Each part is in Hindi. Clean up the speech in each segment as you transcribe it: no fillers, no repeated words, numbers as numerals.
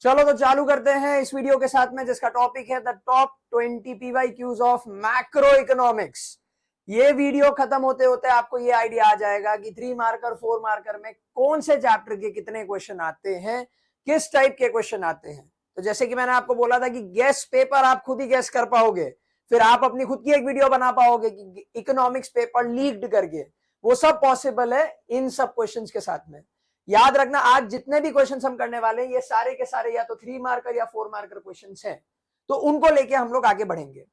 चलो तो चालू करते हैं इस वीडियो के साथ में, जिसका टॉपिक है the top 20 PYQs of macro economics. ये वीडियो खत्म होते होते आपको ये आइडिया आ जाएगा कि 3 मार्कर 4 मार्कर में कौन से चैप्टर के कितने क्वेश्चन आते हैं, किस टाइप के क्वेश्चन आते हैं। तो जैसे कि मैंने आपको बोला था कि गेस पेपर आप खुद ही गेस कर पाओगे, फिर आप अपनी खुद की एक वीडियो बना पाओगे कि इकोनॉमिक्स पेपर लीक्ड करके, वो सब पॉसिबल है इन सब क्वेश्चंस के साथ में। याद रखना, आज जितने भी क्वेश्चंस हम करने वाले हैं ये सारे के सारे या तो 3 मार्कर या 4 मार्कर क्वेश्चंस हैं, तो उनको लेके हम लोग आगे बढ़ेंगे।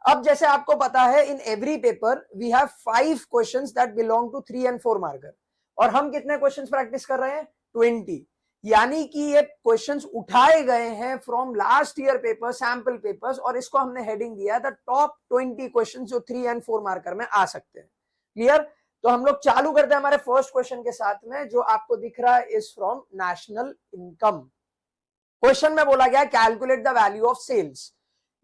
अब जैसे आपको पता है in every paper we have 5 questions that belong to 3 and 4 marker, और हम कितने क्वेश्चंस प्रैक्टिस कर रहे हैं? 20। यानी कि ये क्वेश्चंस उठाए गए हैं from last year paper, sample papers, और इसको हमने हेडिंग दिया है द टॉप 20 क्वेश्चंस जो 3 and 4 मार्कर में आ सकते हैं। क्लियर? तो हम लोग चालू करते हैं हमारे फर्स्ट क्वेश्चन के साथ में, जो आपको दिख रहा है is from national income. Question में बोला गया calculate the value of sales.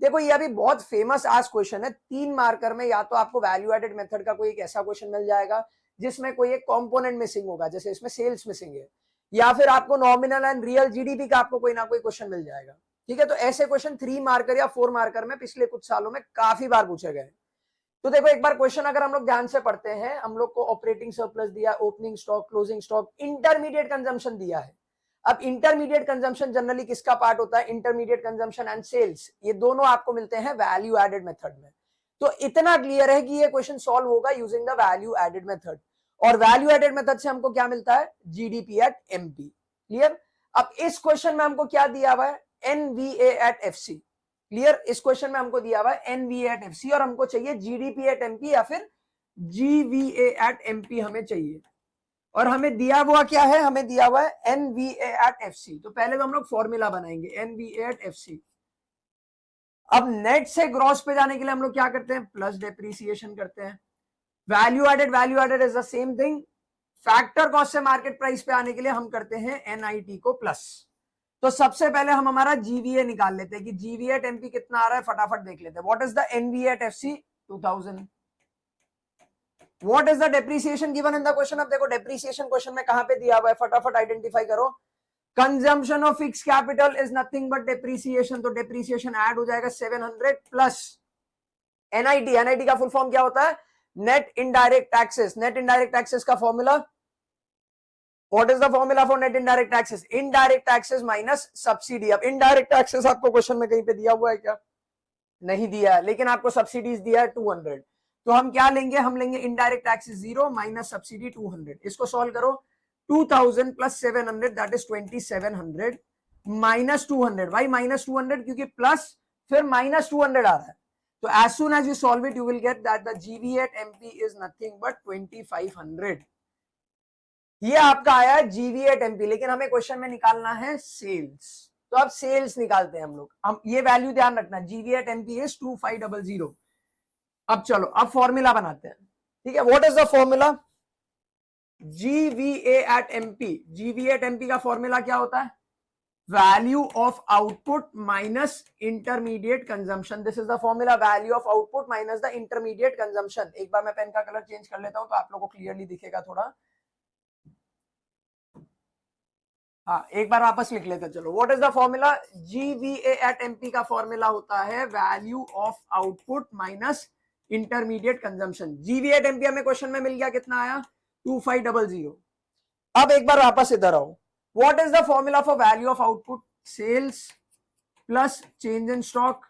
देखो ये अभी बहुत फेमस आज क्वेश्चन है। 3 मार्कर में या तो आपको वैल्यू एडेड मेथड का कोई एक ऐसा क्वेश्चन मिल जाएगा जिसमें कोई एक कंपोनेंट मिसिंग होगा, जैसे इसमें सेल्स मिसिंग है, या फिर आपको नॉमिनल एंड रियल जीडीपी का आपको कोई ना कोई क्वेश्चन मिल जाएगा। ठीक है, तो ऐसे क्वेश्चन 3 मार्कर या 4 मार्कर में पिछले कुछ सालों में काफी बार पूछे गए। तो देखो एक बार क्वेश्चन अगर हम लोग ध्यान से पढ़ते हैं, हम लोग को ऑपरेटिंग सरप्लस दिया, opening stock, closing stock, intermediate consumption दिया है। अब इंटरमीडिएट कंजम्पशन जनरली किसका पार्ट होता है? इंटरमीडिएट कंजम्पशन एंड सेल्स, ये दोनों आपको मिलते हैं वैल्यू एडेड मेथड में। तो इतना क्लियर है कि ये क्वेश्चन सॉल्व होगा using the value added method, और वैल्यू एडेड मेथड से हमको क्या मिलता है? GDP at MP. क्लियर? अब इस क्वेश्चन में हमको क्या दिया हुआ है? NVA at FC. क्लियर? इस क्वेश्चन में हमको दिया हुआ है एनवीए एट एफसी, और हमको चाहिए जीडीपी एट एमपी या फिर जीवीए एट एमपी हमें चाहिए, और हमें दिया हुआ क्या है? हमें दिया हुआ है एनवीए एट एफसी। तो पहले तो हम लोग फॉर्मूला बनाएंगे एनवीए एट एफसी। अब नेट से ग्रॉस पे जाने के लिए हम लोग क्या करते हैं? प्लस डेप्रीसिएशन करते हैं। Value added is the same thing. Factor cost से मार्केट प्राइस पे आने के लिए हम करते हैं एनआईटी को प्लस। तो सबसे पहले हम हमारा जीवीए निकाल लेते हैं कि जीवीए एट एमपी कितना आ रहा है, फटाफट देख लेते हैं। What is the NVA at FC? 2000। What is the depreciation given in the question? अब देखो डेप्रीसिएशन क्वेश्चन में कहां पे दिया हुआ है, फटाफट आइडेंटिफाई करो। Consumption of fix capital is nothing but depreciation, तो डेप्रीसिएशन ऐड हो जाएगा 700 प्लस एनआईटी। एनआईटी का फुल फॉर्म क्या होता है? Net indirect taxes. Net indirect taxes का formula, What is the formula for net indirect taxes? Indirect taxes minus subsidy। अब indirect taxes आपको क्वेश्चन में कहीं पे दिया हुआ है क्या? नहीं दिया है, लेकिन आपको सब्सिडीज दिया है 200। तो हम क्या लेंगे? हम लेंगे इनडायरेक्ट टैक्सेस 0 माइनस सब्सिडी 200। इसको सॉल्व करो। 2000 प्लस 700 दैट इज 2700 माइनस 200। भाई माइनस 200 क्योंकि प्लस फिर माइनस 200 आ रहा है। तो as soon as you solve it you will get that the GV at MP is nothing but 2500। ये आपका आया है जीवी एट एमपी, लेकिन हमें क्वेश्चन में निकालना है सेल्स। तो अब सेल्स निकालते हैं हम लोग। हम ये वैल्यू ध्यान रखना, जीवी एट एमपी इज 2500। अब चलो अब फॉर्मूला बनाते हैं। ठीक है, what is the formula? GVA at MP. जीवी एट एमपी का फॉर्मूला क्या होता है? Value of output minus intermediate consumption. This is the formula, value of output minus the intermediate consumption. एक बार मैं पेन का कलर चेंज कर लेता हूं तो आप लोगों को क्लियरली दिखेगा थोड़ा। हाँ, एक बार वापस लिख लेते हैं। चलो, what is the formula? GVA at MP का फॉर्मूला होता है value of output minus intermediate consumption. GVA at MP हमें क्वेश्चन में मिल गया, कितना आया? 2500। अब एक बार वापस इधर आओ। What is the formula for value of output? Sales plus change in stock,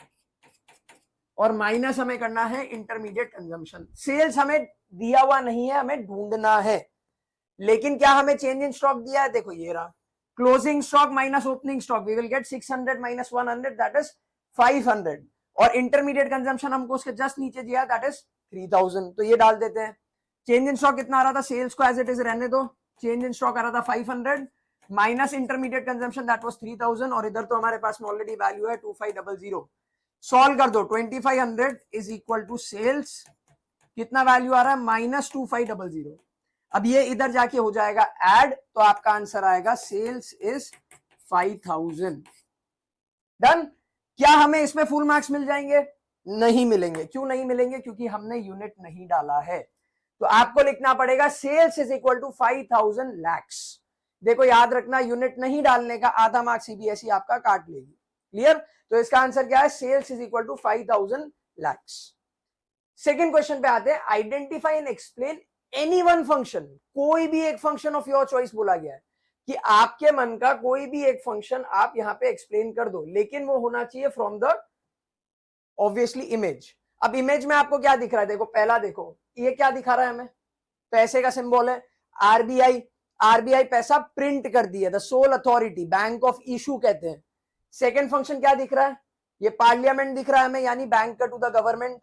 और माइनस हमें करना है इंटरमीडिएट कंजम्पशन। सेल्स हमें दिया हुआ नहीं है, हमें ढूंढना है, लेकिन क्या हमें चेंज इन स्टॉक दिया है? देखो ये रहा, closing stock minus opening stock, we will get 600 minus 100 that is 500, और इंटरमीडिएट कंजम्पशन हमको उसके जस्ट नीचे दिया दैट इज 3000। तो ये डाल देते हैं। चेंज इन स्टॉक कितना आ रहा था? सेल्स को एज इट इज रहने दो, चेंज इन स्टॉक आ रहा था 500 minus intermediate consumption that was 3000, और इधर तो हमारे पास में ऑलरेडी वैल्यू है 2500। सॉल्व कर दो। 2500 इज इक्वल टू सेल्स, कितना वैल्यू आ रहा है? माइनस 2500। अब ये इधर जाके हो जाएगा ऐड, तो आपका आंसर आएगा सेल्स इज 5000। डन। क्या हमें इसमें फुल मार्क्स मिल जाएंगे? नहीं मिलेंगे। क्यों नहीं मिलेंगे? क्योंकि हमने यूनिट नहीं डाला है। तो आपको लिखना पड़ेगा sales is equal to 5000 lakhs. देखो याद रखना, यूनिट नहीं डालने का आधा मार्क सीबीएसई आपका काट लेगी। क्लियर? तो इसका आंसर क्या है, sales is equal to 5000 lakhs. Second question पे आते हैं, identify and explain any one function, कोई भी एक फंक्शन ऑफ योर चॉइस बोला गया है कि आपके मन का कोई भी एक फंक्शन आप यहां पे एक्सप्लेन कर दो, लेकिन वो होना चाहिए फ्रॉम द ऑब्वियसली इमेज। अब इमेज में आपको क्या दिख रहा है, देखो पहला देखो, ये क्या दिखा रहा है हमें, पैसे का सिंबल है, आरबीआई, आरबीआई पैसा प्रिंट कर दिया, the soul authority, bank of issue कहते हैं। सेकंड फंक्शन क्या दिख रहा है, ये पार्लियामेंट दिख रहा है हमें, यानी bank to the government,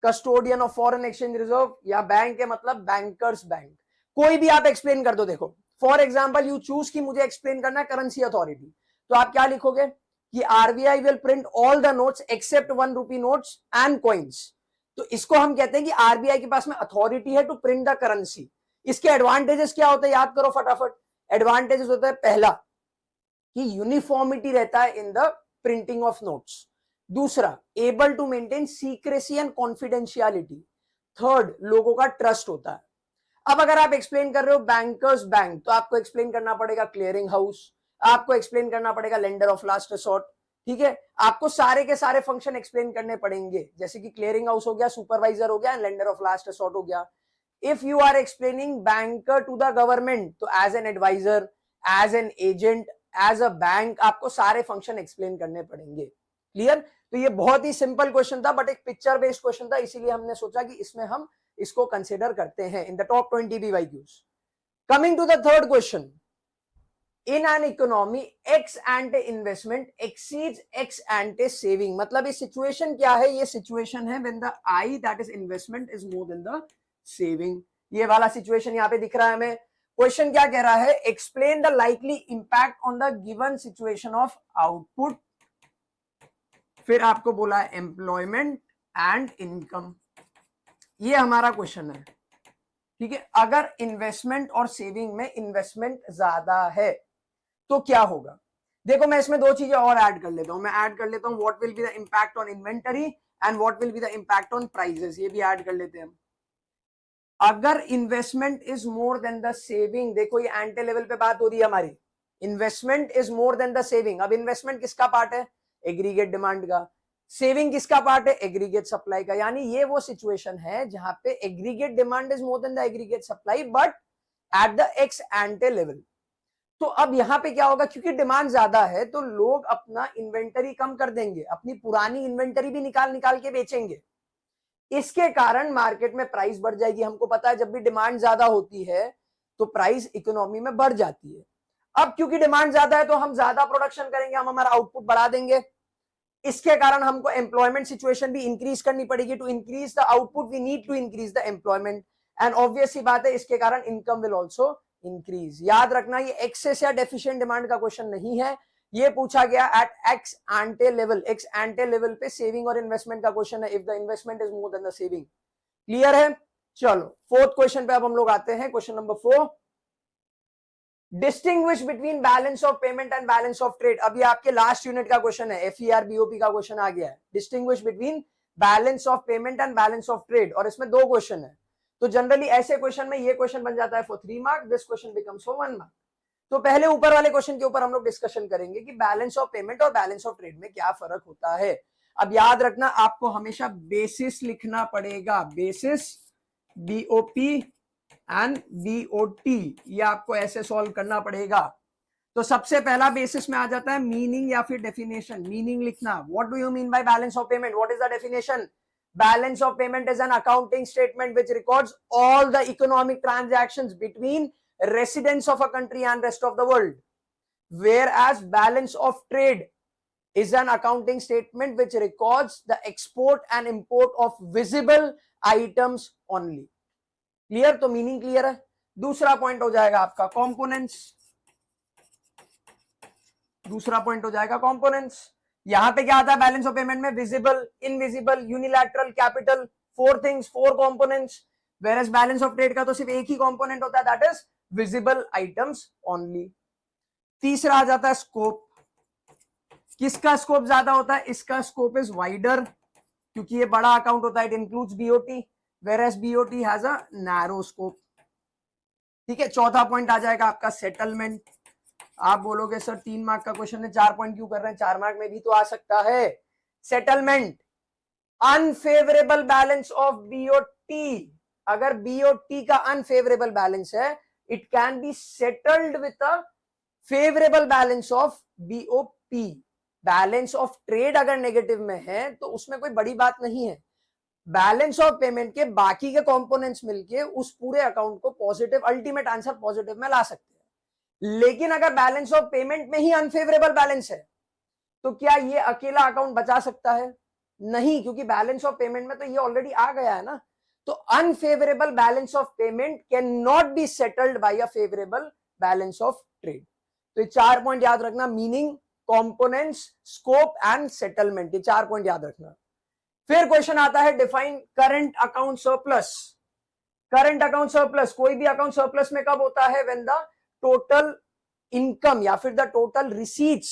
custodian of foreign exchange reserve, या बैंक है मतलब बैंकर्स बैंक, कोई भी आप एक्सप्लेन कर दो। देखो फॉर एग्जांपल यू चूज कि मुझे एक्सप्लेन करना है करेंसी अथॉरिटी, तो आप क्या लिखोगे कि RBI will print all the notes except 1 rupee notes and coins. तो इसको हम कहते हैं कि आरबीआई के पास में अथॉरिटी है टू प्रिंट द करेंसी। इसके एडवांटेजेस क्या होते हैं, याद करो फटाफट। एडवांटेजेस होता है पहला कि यूनिफॉर्मिटी रहता है in the printing of notes, दूसरा able to maintain secrecy and confidentiality, third लोगों का ट्रस्ट होता है। अब अगर आप एक्सप्लेन कर रहे हो बैंकर्स बैंक, तो आपको एक्सप्लेन करना पड़ेगा क्लियरिंग हाउस, आपको एक्सप्लेन करना पड़ेगा लेंडर ऑफ लास्ट रिसोर्ट, ठीक है, आपको सारे के सारे फंक्शन एक्सप्लेन करने पड़ेंगे, जैसे कि क्लियरिंग हाउस हो गया, सुपरवाइजर हो गया, लेंडर ऑफ लास्ट रिसोर्ट हो गया। If you are explaining banker to the government, तो as an advisor, as an agent, as a bank, आपको सारे फंक्शन एक्सप्लेन करने पड़ेंगे। क्लियर? तो ये बहुत ही सिंपल क्वेश्चन था, बट एक पिक्चर बेस्ड क्वेश्चन था, इसीलिए हमने सोचा कि इसमें हम इसको कंसिडर करते हैं in the top 20 PYQs। Coming to the third question, in an economy ex ante investment exceeds ex ante saving, मतलब ये सिचुएशन क्या है, ये सिचुएशन है when the I that is investment is more than the saving. ये वाला सिचुएशन यहां पे दिख रहा है हमें। क्वेश्चन क्या कह रहा है, explain the likely impact on the given situation of output, फिर आपको बोला है एम्प्लॉयमेंट एंड इनकम। ये हमारा क्वेश्चन है, ठीक है। अगर इन्वेस्टमेंट और सेविंग में इन्वेस्टमेंट ज्यादा है तो क्या होगा, देखो मैं इसमें दो चीजें और ऐड कर लेता हूं। मैं ऐड कर लेता हूं what will be the impact on inventory and what will be the impact on prices, ये भी ऐड कर लेते हैं हम। अगर investment is more than the saving, देखो ये एंटे लेवल पे बात हो रही है हमारी, investment is more than the saving. अब इन्वेस्टमेंट किसका पार्ट है, एग्रीगेट डिमांड का, सेविंग किसका पार्ट है, एग्रीगेट सप्लाई का। यानी ये वो सिचुएशन है जहां पे aggregate demand is more than the aggregate supply, but at the x ante level. तो अब यहां पे क्या होगा, क्योंकि डिमांड ज्यादा है तो लोग अपना इन्वेंटरी कम कर देंगे, अपनी पुरानी इन्वेंटरी भी निकाल निकाल के बेचेंगे। इसके कारण मार्केट में प्राइस बढ़ जाएगी। हमको पता है जब भी डिमांड ज्यादा होती है तो प्राइस इकोनॉमी में बढ़ जाती है। अब क्योंकि डिमांड ज्यादा है तो हम ज्यादा प्रोडक्शन करेंगे, हम हमारा आउटपुट बढ़ा देंगे। इसके कारण हमको एम्प्लॉयमेंट सिचुएशन भी इंक्रीज करनी पड़ेगी। To increase the output we need to increase the employment, and obvious सी बात है इसके कारण इनकम विल ऑल्सो इंक्रीज। याद रखना ये एक्सेस या डेफिशिएंट डिमांड का क्वेश्चन नहीं है, ये पूछा गया at ex ante level. Ex ante level पे सेविंग और इन्वेस्टमेंट का क्वेश्चन है, if the investment is more than the saving. Clear है? चलो फोर्थ क्वेश्चन पे अब हम लोग आते हैं, question number 4, distinguish between balance of payment and balance of trade. अभी आपके लास्ट यूनिट का क्वेश्चन है, FER BOP का क्वेश्चन आ गया है, distinguish between balance of payment and balance of trade, और इसमें 2 क्वेश्चन है। तो जनरली ऐसे क्वेश्चन में ये क्वेश्चन बन जाता है for 3 mark, this question becomes for 1 mark. तो पहले ऊपर वाले क्वेश्चन के ऊपर हम लोग डिस्कशन करेंगे कि बैलेंस ऑफ पेमेंट और बैलेंस ऑफ ट्रेड में क्या फर्क होता है। अब याद रखना आपको हमेशा बेसिस लिखना पड़ेगा, बेसिस BOP एंड BOT, ये आपको ऐसे सॉल्व करना पड़ेगा। तो सबसे पहला बेसिस में आ जाता है मीनिंग या फिर डेफिनेशन। मीनिंग लिखना, what do you mean by balance of payment, what is the definition. Balance of payment is an accounting statement which records all the economic transactions between residents of a country and rest of the world, whereas balance of trade is an accounting statement which records the export and import of visible items only. Clear? तो मीनिंग क्लियर है। दूसरा पॉइंट हो जाएगा आपका कंपोनेंट्स, दूसरा पॉइंट हो जाएगा कंपोनेंट्स। यहां पे क्या आता है बैलेंस ऑफ पेमेंट में, visible, invisible, unilateral, capital, 4 things, 4 components. Whereas balance of trade का तो सिर्फ एक ही कंपोनेंट होता है, that is visible items only. तीसरा आ जाता है स्कोप। किसका स्कोप ज्यादा होता है, इसका स्कोप इज वाइडर, क्योंकि ये बड़ा अकाउंट होता है, it includes BOT, whereas BOT has a narrow scope। ठीक है, चौथा पॉइंट आ जाएगा आपका सेटलमेंट। आप बोलोगे सर 3 मार्क का क्वेश्चन है, 4 पॉइंट क्यों कर रहे हैं? 4 मार्क में भी तो आ सकता है। Settlement, unfavourable balance of BOT. अगर बीओटी का अनफेवरेबल बैलेंस है, it can be settled with a favourable balance of BOP. Balance of trade अगर नेगेटिव में है तो उसमें कोई बड़ी बात नहीं है, बैलेंस ऑफ पेमेंट के बाकी के कंपोनेंट्स मिलके उस पूरे अकाउंट को पॉजिटिव, अल्टीमेट आंसर पॉजिटिव में ला सकते हैं। लेकिन अगर बैलेंस ऑफ पेमेंट में ही अनफेवरेबल बैलेंस है तो क्या ये अकेला अकाउंट बचा सकता है? नहीं, क्योंकि बैलेंस ऑफ पेमेंट में तो ये ऑलरेडी आ गया है ना। तो unfavourable balance of payment can not be settled bye a favourable balance of trade. तो ये 4 पॉइंट याद रखना, meaning, components, scope and settlement, ये 4 पॉइंट याद रखना। फिर क्वेश्चन आता है define current account surplus. Current account surplus, कोई भी अकाउंट सरप्लस में कब होता है? व्हेन द टोटल इनकम या फिर the total receipts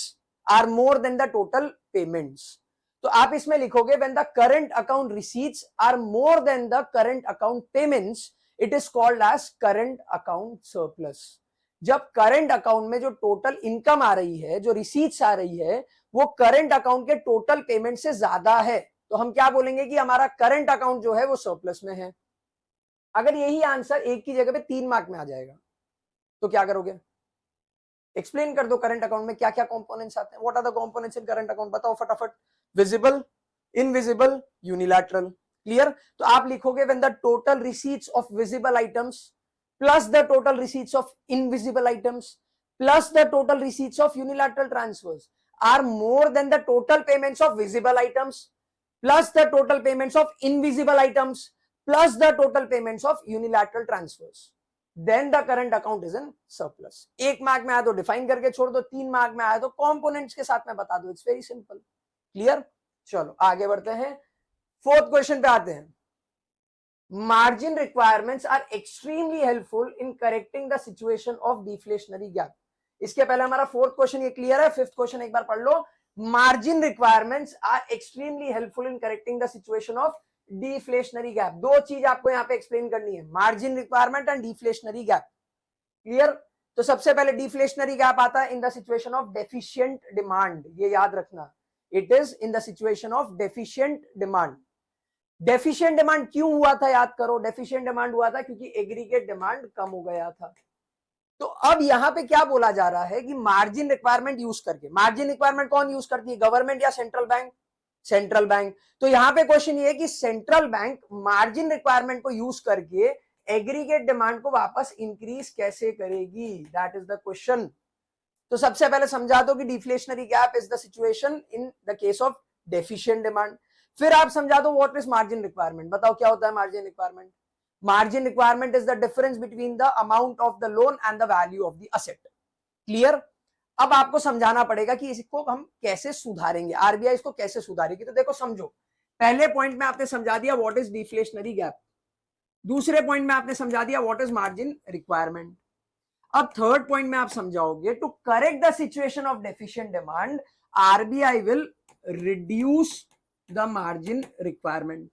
are more than the total payments. तो आप इसमें लिखोगे when the current account receipts are more than the current account payments, it is called as current account surplus. जब करंट अकाउंट में जो टोटल इनकम आ रही है, जो रिसीट्स आ रही है, वो करंट अकाउंट के टोटल पेमेंट से ज्यादा है, तो हम क्या बोलेंगे कि हमारा करंट अकाउंट जो है वो सरप्लस में है। अगर यही आंसर एक की जगह पे 3 मार्क में आ जाएगा तो क्या करोगे? एक्सप्लेन कर दो करंट अकाउंट में क्या क्या कंपोनेंट्स आते हैं। What are the components in current account? बताओ फटाफट। Visible, invisible, unilateral. क्लियर? तो आप लिखोगे when the total receipts of visible items plus the total receipts of invisible items plus the total receipts of unilateral transfers are more than the total payments of visible items plus the total payments of invisible items plus the total payments of unilateral transfers, then the current account is in surplus। 1 mark में आया तो डिफाइन करके छोड़ दो, 3 मार्क में आया तो कंपोनेंट्स के साथ में बता दो। It's very simple. क्लियर? चलो आगे बढ़ते हैं, 4th क्वेश्चन पे आते हैं। Margin requirements are extremely helpful in correcting the situation of deflationary gap. इसके पहले हमारा 4th क्वेश्चन ये क्लियर है। 5th क्वेश्चन एक बार पढ़ लो। Margin requirements are extremely helpful in correcting the situation of deflationary gap। 2 चीज आपको यहाँ पे एक्सप्लेन करनी है, margin requirement and deflationary gap. Clear? तो सबसे पहले डिफ्लेशनरी गैप आता है in the situation of deficient demand. ये याद रखना, it is in the situation of deficient demand. Deficient demand क्यों हुआ था? याद करो, डेफिशिएंट डिमांड हुआ था क्योंकि एग्रीगेट डिमांड कम हो गया था। तो अब यहां पे क्या बोला जा रहा है कि मार्जिन रिक्वायरमेंट यूज करके, मार्जिन रिक्वायरमेंट कौन यूज करती है? गवर्नमेंट या सेंट्रल बैंक? Central bank. तो यहां पे क्वेश्चन ये है कि सेंट्रल बैंक मार्जिन रिक्वायरमेंट को यूज करके एग्रीगेट डिमांड को वापस इंक्रीज कैसे करेगी? That is the question. तो सबसे पहले समझा दो कि deflationary gap is the situation in the case of deficient demand. फिर आप समझा दो व्हाट इज मार्जिन रिक्वायरमेंट। बताओ क्या होता है margin requirement? Margin requirement is the difference between the amount of the loan and the value of the asset। Clear? अब आपको समझाना पड़ेगा कि इसको हम कैसे सुधारेंगे, आरबीआई इसको कैसे सुधारेगी। तो देखो समझो, पहले पॉइंट में आपने समझा दिया व्हाट इज डिफ्लेशनरी गैप, दूसरे पॉइंट में आपने समझा दिया व्हाट इज मार्जिन रिक्वायरमेंट। अब 3rd पॉइंट में आप समझाओगे to correct the situation of deficient demand RBI will reduce the margin requirement.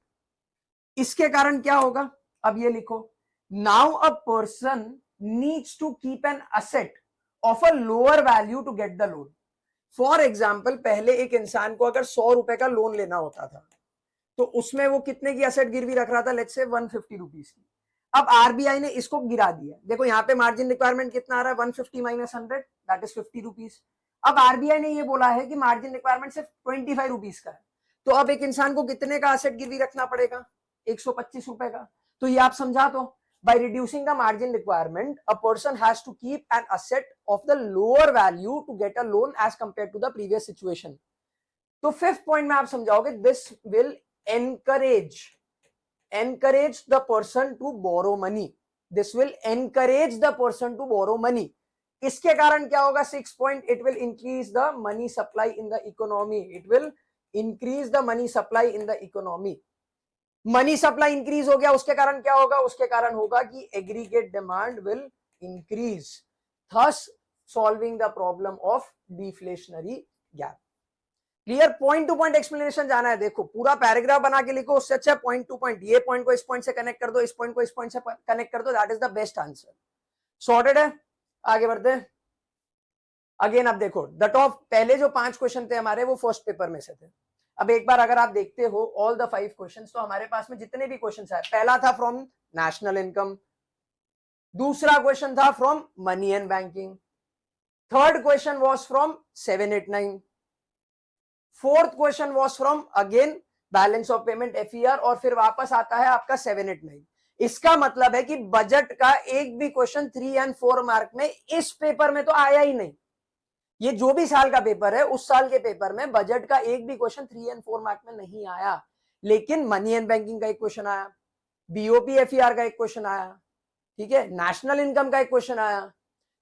इसके कारण क्या होगा? अब ये लिखो, now a person needs to keep an asset of a lower value to get the loan. For example, पहले एक इंसान को अगर 100 रुपए का लोन लेना होता था तो उसमें वो कितने की असेट गिरवी रख रहा था? लेट्स से 150 रुपीज की। अब आरबीआई ने इसको गिरा दिया। देखो यहाँ पे मार्जिन रिक्वायरमेंट कितना आ रहा है? 150 माइनस 100 दैट इज 50 रुपीज। अब आरबीआई ने ये बोला है कि मार्जिन रिक्वायरमेंट सिर्फ 25 रुपीज का है, तो अब एक इंसान को कितने का असेट गिरवी रखना पड़ेगा? 125 रुपए का। तो ये आप समझा दो, by reducing the margin requirement a person has to keep an asset of the lower value to get a loan as compared to the previous situation। तो 5th पॉइंट में आप समझाओगे this will encourage the person to borrow money। this will encourage the person to borrow money। इसके कारण क्या होगा? 6th point, it will increase the money supply in the economy। it will increase the money supply in the economy। Money supply increase हो गया, उसके कारण क्या होगा? उसके कारण होगा कि aggregate demand will increase, thus solving the problem of deflationary gap. Clear? Point two point explanation जाना है। देखो पूरा पैराग्राफ बना के लिखो, उससे अच्छा पॉइंट टू पॉइंट, ये पॉइंट को इस पॉइंट से कनेक्ट कर दो, इस पॉइंट को इस पॉइंट से कनेक्ट कर दो, that is the best answer. Sorted है, आगे बढ़ते हैं। अगेन अब देखो द टॉप, पहले जो 5 क्वेश्चन थे हमारे वो फर्स्ट पेपर में से थे। अब एक बार अगर आप देखते हो ऑल द 5 क्वेश्चंस, तो हमारे पास में जितने भी क्वेश्चंस आए, पहला था फ्रॉम नेशनल इनकम, दूसरा क्वेश्चन था from money and banking, third question was from 789, fourth question was from again balance of payment FER, और फिर वापस आता है आपका 789। इसका मतलब है कि बजट का एक भी क्वेश्चन 3 एंड 4 मार्क में इस पेपर में तो आया ही नहीं। ये जो भी साल का पेपर है उस साल के पेपर में बजट का एक भी क्वेश्चन 3 एंड 4 मार्क में नहीं आया, लेकिन मनी एंड बैंकिंग का एक क्वेश्चन आया, बीओपी एफईआर का एक क्वेश्चन आया, ठीक है, नेशनल इनकम का एक क्वेश्चन आया,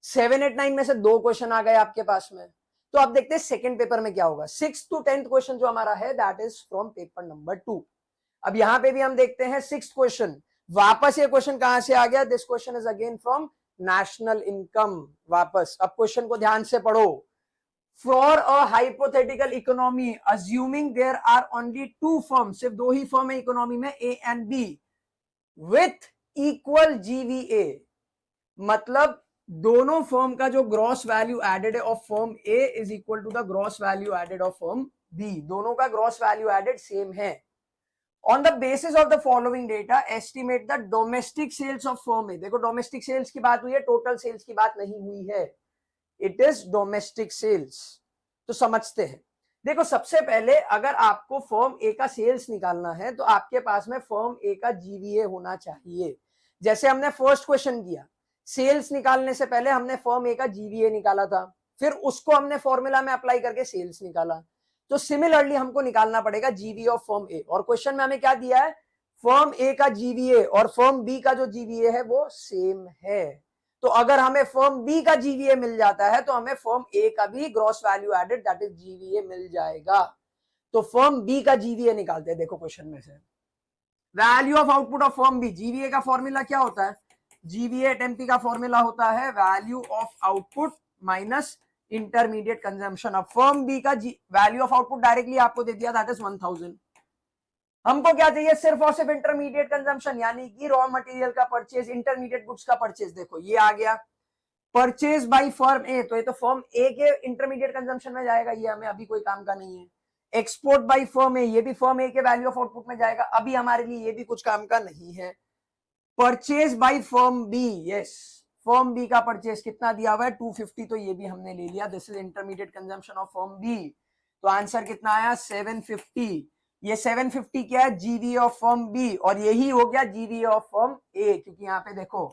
789 में से 2 क्वेश्चन आ गए आपके पास में। तो अब देखते हैं सेकंड पेपर में क्या होगा। 6th to 10th क्वेश्चन जो हमारा है that is from paper number 2। अब यहां पे भी हम देखते हैं 6th क्वेश्चन, वापस ये क्वेश्चन कहां से आ गया, this question is again from national income. वापस अब क्वेश्चन को ध्यान से पढ़ो। For a hypothetical economy assuming there are only 2 firm, सिर्फ 2 ही फर्म है इकोनॉमी में, A and B, with equal GVA, मतलब दोनों फर्म का जो ग्रॉस वैल्यू एडेड है of firm A is equal to the gross value added of firm B, दोनों का ग्रॉस वैल्यू एडेड सेम है। On the basis of the following data estimate the domestic sales of firm A. देखो डोमेस्टिक सेल्स की बात हुई है, टोटल सेल्स की बात नहीं हुई है, इट इज डोमेस्टिक सेल्स। तो समझते हैं, देखो सबसे पहले अगर आपको फर्म ए का सेल्स निकालना है तो आपके पास में फर्म ए का जीवीए होना चाहिए। जैसे हमने फर्स्ट क्वेश्चन किया, सेल्स निकालने से पहले हमने फर्म ए का जीवीए निकाला था, फिर उसको हमने फॉर्मूला में अप्लाई करके सेल्स निकाला। तो सिमिलरली हमको निकालना पड़ेगा जीवीए ऑफ फर्म ए, और क्वेश्चन में हमें क्या दिया है, फर्म ए का जीवीए और फर्म बी का जो जीवीए है वो सेम है। तो अगर हमें फर्म बी का जीवीए मिल जाता है तो हमें फर्म ए का भी gross value added that is GVA मिल जाएगा। तो फर्म बी का जीवीए निकालते हैं। देखो क्वेश्चन में से value of output of firm B, GVA का फॉर्मूला क्या होता है, जीवीए एट एमपी का फॉर्मूला होता है value of output minus intermediate consumption. अब फर्म बी का वैल्यू ऑफ आउटपुट डायरेक्टली आपको दे दिया दैट इज 1000। हमको क्या चाहिए, सिर्फ और सिर्फ इंटरमीडिएट कंजम्पशन, यानी कि रॉ मटेरियल का परचेज, इंटरमीडिएट गुड्स का परचेज। देखो ये आ गया परचेज बाय फर्म ए, तो ये तो फर्म ए के इंटरमीडिएट कंजम्पशन में जाएगा, ये हमें अभी कोई काम का नहीं है। एक्सपोर्ट बाय फर्म ए, ये भी फर्म ए के वैल्यू ऑफ आउटपुट में जाएगा, अभी हमारे लिए ये भी कुछ काम का नहीं है। Purchase by firm B, yes, firm B का परचेज कितना दिया हुआ है 250, तो ये भी हमने ले लिया, this is intermediate consumption of firm B. तो आंसर कितना आया 750। ये 750 क्या है, जीवीए ऑफ फर्म बी, और यही हो गया जीवीए ऑफ फर्म ए, क्योंकि यहाँ पे देखो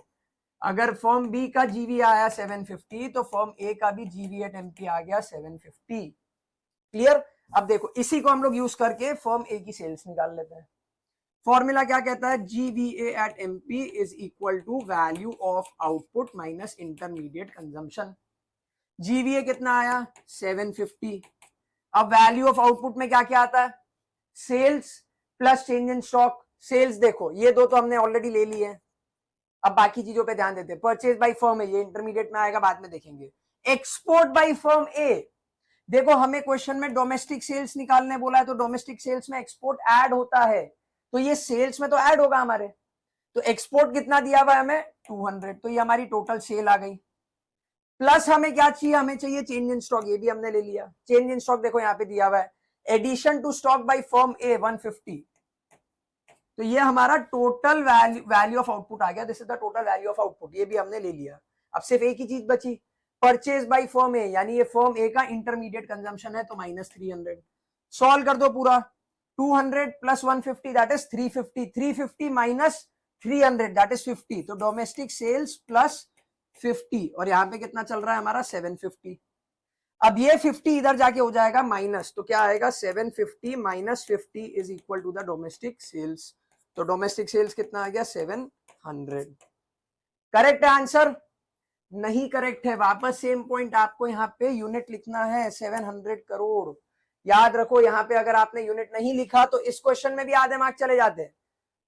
अगर फर्म बी का जीवीए आया 750 तो फर्म ए का भी जीवीए एट एमपी आ गया 750। क्लियर। अब देखो इसी को हम लोग यूज करके फर्म ए की सेल्स निकाल लेते हैं। फॉर्मूला क्या कहता है, GVA at MP is equal to value of output minus intermediate consumption. GVA कितना आया 750। अब वैल्यू ऑफ आउटपुट में क्या क्या आता है, sales plus change in stock. Sales देखो ये दो तो हमने ऑलरेडी ले लिए हैं, अब बाकी चीजों पे ध्यान देते हैं। परचेज बाय फर्म ए, ये इंटरमीडिएट में आएगा, बाद में देखेंगे। एक्सपोर्ट बाय फर्म ए, देखो हमें क्वेश्चन में डोमेस्टिक सेल्स निकालने बोला है, तो डोमेस्टिक सेल्स में एक्सपोर्ट ऐड होता है, तो ये सेल्स में तो ऐड होगा हमारे। तो एक्सपोर्ट कितना दिया हुआ है हमें 200, तो ये हमारी टोटल सेल आ गई। प्लस हमें क्या चाहिए, हमें चाहिए चेंज इन स्टॉक, ये भी हमने ले लिया। चेंज इन स्टॉक देखो यहाँ पे दिया हुआ है, addition to stock by firm A 150, तो ये हमारा टोटल वैल्यू ऑफ आउटपुट आ गया, this is the total value of output, ये भी हमने ले लिया। अब सिर्फ एक ही चीज बची, परचेज बाय फर्म ए, यानी ये फर्म ए का इंटरमीडिएट कंजम्पशन है, तो -300। सॉल्व कर दो पूरा, 200 plus 150 that is 350, 350 minus 300 that is 50, तो डोमेस्टिक सेल्स प्लस 50, और यहाँ पे कितना चल रहा है हमारा 750। अब ये 50 इधर जाके हो जाएगा माइनस, तो क्या आएगा 750 minus 50 is equal to the domestic sales, तो डोमेस्टिक सेल्स कितना आ गया 700। करेक्ट है आंसर, नहीं करेक्ट है, वापस सेम पॉइंट, आपको यहाँ पे यूनिट लिखना है 700 करोड़। याद रखो यहाँ पे अगर आपने यूनिट नहीं लिखा तो इस क्वेश्चन में भी आधे मार्क चले जाते हैं,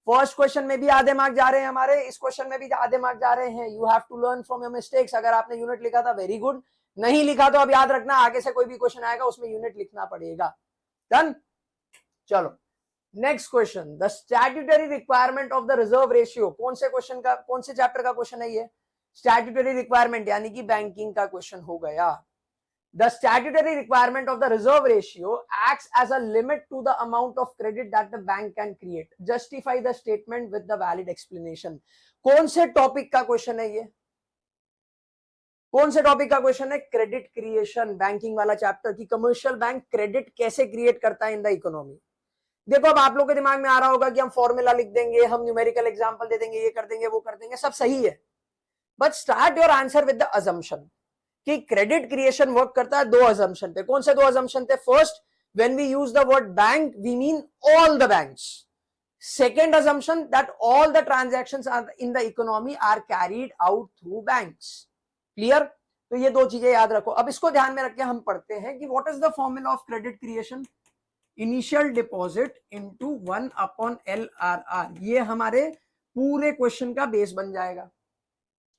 फर्स्ट क्वेश्चन में भी आधे मार्क जा रहे हैं हमारे, इस क्वेश्चन में भी आधे मार्क जा रहे हैं। You have to learn from your mistakes. अगर आपने यूनिट लिखा था वेरी गुड, नहीं लिखा तो अब याद रखना आगे से कोई भी क्वेश्चन आएगा उसमें यूनिट लिखना पड़ेगा। डन। चलो next question, the statutory requirement of the reserve ratio, कौन से क्वेश्चन का, कौन से चैप्टर का क्वेश्चन है ये, स्टैट्यूटरी रिक्वायरमेंट यानी कि बैंकिंग का क्वेश्चन हो गया। The statutory requirement of the reserve ratio acts as a limit to the amount of credit that the bank can create. Justify the statement with the valid explanation. कौन से टॉपिक का क्वेश्चन है ये? कौन से टॉपिक का क्वेश्चन है? क्रेडिट क्रिएशन, बैंकिंग वाला चैप्टर की कमर्शियल बैंक क्रेडिट कैसे क्रिएट करता है इन द इकोनॉमी। देखो अब आप लोग के दिमाग में आ रहा होगा कि हम फॉर्मूला लिख देंगे, हम न्यूमेरिकल एग्जांपल दे देंगे, ये कर देंगे, वो कर देंगे, सब सही है, but start your answer with the assumption कि क्रेडिट क्रिएशन वर्क करता है दो अजम्पशन पे। कौन से दो अजम्पशन थे? First, when we use the word bank we mean all the banks. Second assumption that all the transactions in the economy are carried out through banks. Clear? तो ये दो चीजें याद रखो। अब इसको ध्यान में रख के हम पढ़ते हैं कि what is the formula of credit creation? Initial deposit into 1/LRR। ये हमारे पूरे क्वेश्चन का बेस बन जाएगा।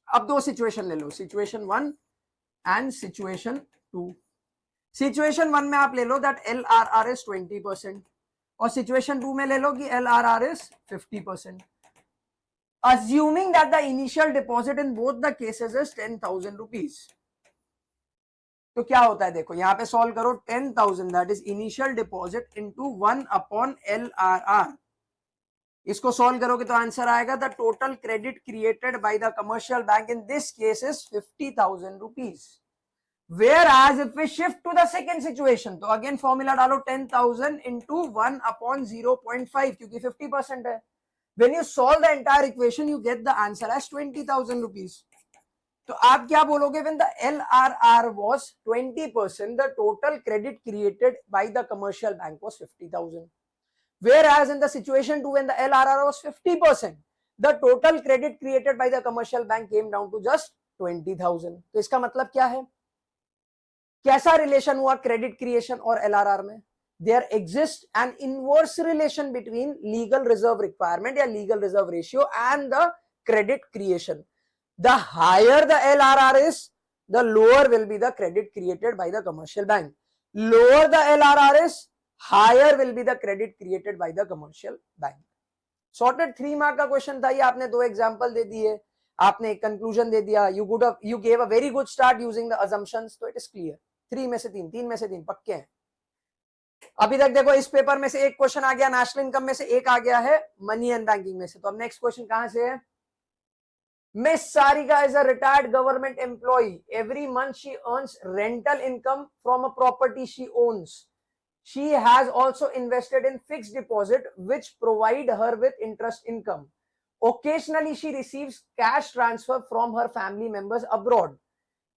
अब दो सिचुएशन ले लो, सिचुएशन 1 एंड सिचुएशन 2। सिचुएशन 1 में आप ले लो दैट LRR इज 20% और सिचुएशन 2 में ले लो कि LRR is 50%। Assuming that the initial deposit in both the cases is 10,000 rupees. तो क्या होता है देखो, यहां पे सॉल्व करो। 10,000 that is initial deposit into 1/LRR। इसको सॉल्व करोगे तो आंसर आएगा the total credit created by the commercial bank in this case is 50,000 rupees. Whereas if we shift to the second situation, तो अगेन फॉर्मूला डालो 10,000 into 1/0.5 क्योंकि 50% है। When you solve the entire equation, you get the answer as 20,000 rupees. तो आप क्या बोलोगे? When the LRR was 20%, the total credit created by the commercial bank was 50,000. Whereas in the situation 2, when the LRR was 50%, the total credit created by the commercial bank came down to just 20,000. तो इसका मतलब क्या है? कैसा रिलेशन हुआ क्रेडिट क्रिएशन और LRR में? There exists an inverse relation between legal reserve requirement या legal reserve ratio and the credit creation. The higher the LRR is, the lower will be the credit created by the commercial bank. Lower the LRR is, higher will be the credit created by the commercial bank. Sorted 3 mark का क्वेश्चन था ये। आपने दो एग्जांपल दे दिए, आपने एक कंक्लूजन दे दिया। You gave a very good start using the assumptions, तो it is clear. 3 में से 3 पक्के हैं। अभी तक देखो इस पेपर में से एक क्वेश्चन आ गया नेशनल इनकम में से, एक आ गया है मनी एंड बैंकिंग में से। तो अब नेक्स्ट क्वेश्चन कहां से है? Miss Sarika is a retired government employee. Every month she earns rental income from a property she owns. She has also invested in fixed deposit which provide her with interest income. Occasionally she receives cash transfer from her family members abroad.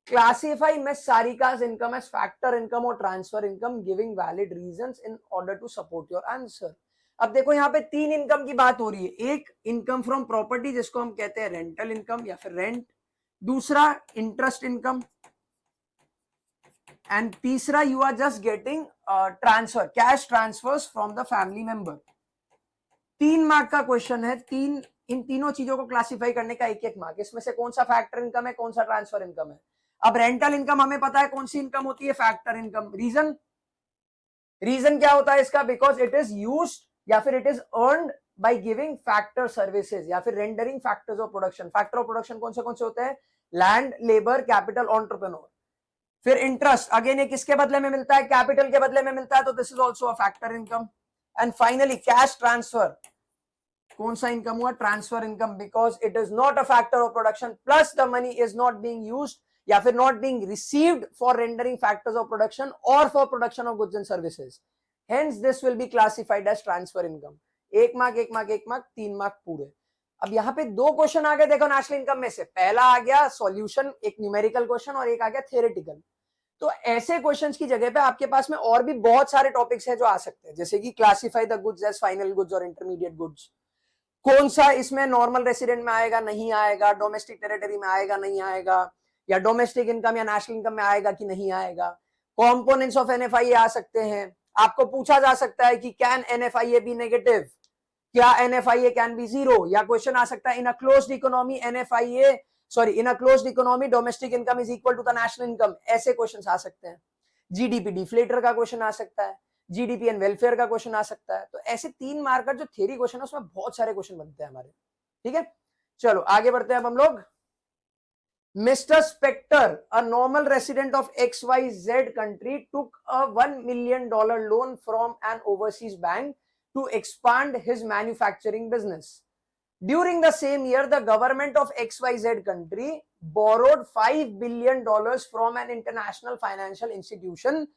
Classify Miss Sarika's income as factor income or transfer income, giving valid reasons in order to support your answer. अब देखो यहाँ पे 3 इनकम की बात हो रही है। एक इनकम फ्रॉम प्रॉपर्टी जिसको हम कहते हैं रेंटल इनकम या फिर रेंट, दूसरा इंटरेस्ट इनकम, एंड तीसरा you are just getting transfer, cash transfers from the family member. 3 mark का क्वेश्चन है। इन तीनों चीजों को क्लासिफाई करने का 1-1 मार्क। इसमें से कौन सा फैक्टर इनकम है, कौन सा ट्रांसफर इनकम है? अब रेंटल इनकम हमें पता है कौन सी इनकम होती है, फैक्टर इनकम। रीजन क्या होता है इसका? बिकॉज इट इज यूज्ड या फिर it is earned by giving factor services या फिर rendering factors of production. Factor of production कौन से होते हैं? Land, labour, capital, entrepreneur. फिर इंटरेस्ट, अगेन ये किसके बदले में मिलता है? कैपिटल के बदले में मिलता है, तो this is also a factor income. And finally cash transfer, कौन सा इनकम हुआ? Transfer income, because it is not a factor of production plus the money is not being used या फिर not being received for rendering factors of production और for production of goods and services. Hence this will be classified as transfer income. 1 mark 1 mark 1 mark 3 mark पूरे। अब यहाँ पे 2 क्वेश्चन आ गए देखो नेशनल इनकम में से। पहला आ गया सॉल्यूशन, एक न्यूमेरिकल क्वेश्चन, और एक आ गया थ्योरेटिकल। तो ऐसे क्वेश्चंस की जगह पे आपके पास में और भी बहुत सारे टॉपिक्स हैं जो आ सकते हैं, जैसे कि classify the goods as final goods और इंटरमीडिएट गुड्स। कौन सा इसमें नॉर्मल रेसिडेंट में आएगा, नहीं आएगा, डोमेस्टिक टेरिटरी में आएगा, नहीं आएगा, या डोमेस्टिक इनकम या नेशनल इनकम में आएगा कि नहीं आएगा। कॉम्पोनेंट्स ऑफ एनएफआईए आ सकते हैं। आपको पूछा जा सकता है कि कैन एनएफआईए बी नेगेटिव, क्या एनएफआईए कैन बी 0, या क्वेश्चन आ सकता है in a closed economy NFIA in a closed economy domestic income is equal to the national income. ऐसे क्वेश्चन आ सकते हैं। जीडीपी डिफ्लेटर का क्वेश्चन आ सकता है, जीडीपी एंड वेलफेयर का क्वेश्चन आ सकता है। तो ऐसे 3 मार्कर जो थ्योरी क्वेश्चन है उसमें बहुत सारे क्वेश्चन बनते हैं हमारे। ठीक है, चलो आगे बढ़ते हैं अब हम लोग। Mr. Spector, a normal resident of XYZ country, took a $1 million loan from an overseas bank to expand his manufacturing business. During the same year, the government of XYZ country borrowed $5 billion from an international financial institution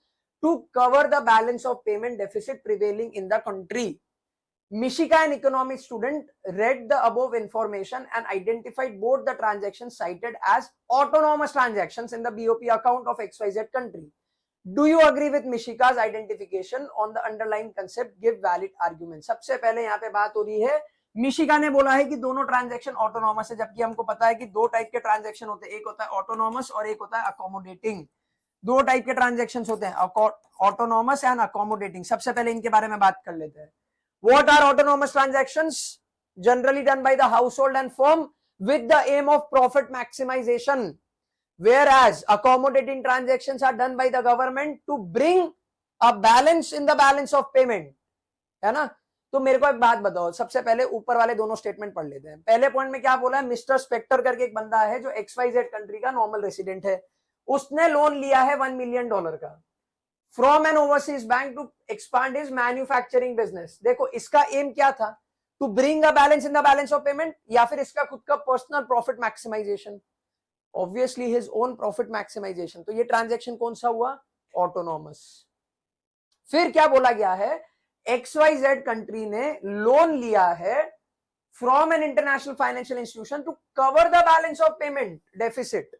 to cover the balance of payment deficit prevailing in the country. Michigan economics student read the above information and identified both the transactions cited as autonomous transactions in the BOP account of XYZ country. Do you agree with Mishika's identification on the underlying concept? Give valid argument. सबसे पहले यहाँ पे बात हो रही है, मिशिका ने बोला है कि दोनों ट्रांजैक्शन ऑटोनॉमस है, जबकि हमको पता है कि दो टाइप के ट्रांजैक्शन होते हैं, एक होता है ऑटोनॉमस और एक होता है अकोमोडेटिंग। दो टाइप के ट्रांजैक्शंस होते हैं, ऑटोनॉमस एंड अकोमोडेटिंग। सबसे पहले इनके बारे में बात कर लेते हैं। What are autonomous transactions? Generally done by the household and firm with the aim of profit maximization, whereas accommodating transactions are done by the government to bring a balance in the balance of payment, है ना। तो मेरे को एक बात बताओ, सबसे पहले ऊपर वाले दोनों स्टेटमेंट पढ़ लेते हैं। पहले पॉइंट में क्या बोला है, मिस्टर स्पेक्टर करके एक बंदा है जो XYZ कंट्री का नॉर्मल रेसिडेंट है, उसने लोन लिया है $1 मिलियन का from an overseas bank to expand his manufacturing business. देखो इसका एम क्या था, to bring a balance in the balance of payment, या फिर इसका खुद का personal profit maximization? Obviously his own profit maximization. तो ये ट्रांजैक्शन कौन सा हुआ, ऑटोनॉमस। फिर क्या बोला गया है, XYZ कंट्री ने लोन लिया है from an international financial institution to cover the balance of payment deficit.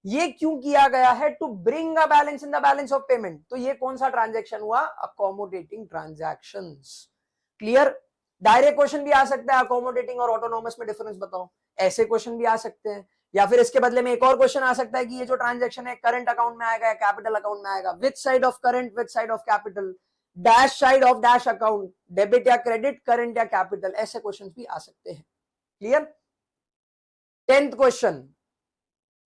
ये क्यों किया गया है, to bring a balance in the balance of payment. तो ये कौन सा ट्रांजैक्शन हुआ, accommodating transactions. Clear. Direct question भी आ सकता है, अकोमोडेटिंग और ऑटोनॉमस में डिफरेंस बताओ, ऐसे क्वेश्चन भी आ सकते हैं। या फिर इसके बदले में एक और क्वेश्चन आ सकता है कि ये जो ट्रांजैक्शन है करंट अकाउंट में आएगा या कैपिटल अकाउंट में आएगा, which side of current, which side of capital, dash side of dash account, debit या क्रेडिट, करंट या कैपिटल, ऐसे क्वेश्चन भी आ सकते हैं। Clear. 10th question,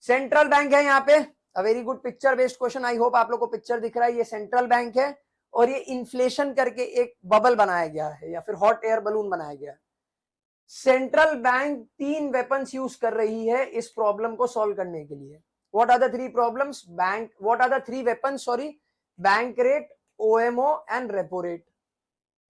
central bank है यहाँ पे, a very good picture based question. I hope आप लोग को पिक्चर दिख रहा है। ये सेंट्रल बैंक है और ये इन्फ्लेशन करके एक बबल बनाया गया है या फिर हॉट एयर बलून बनाया गया है। सेंट्रल बैंक 3 वेपन्स यूज कर रही है इस प्रॉब्लम को सॉल्व करने के लिए। What are the 3 problems, bank, what are the 3 weapons, sorry, bank rate, OMO and repo rate.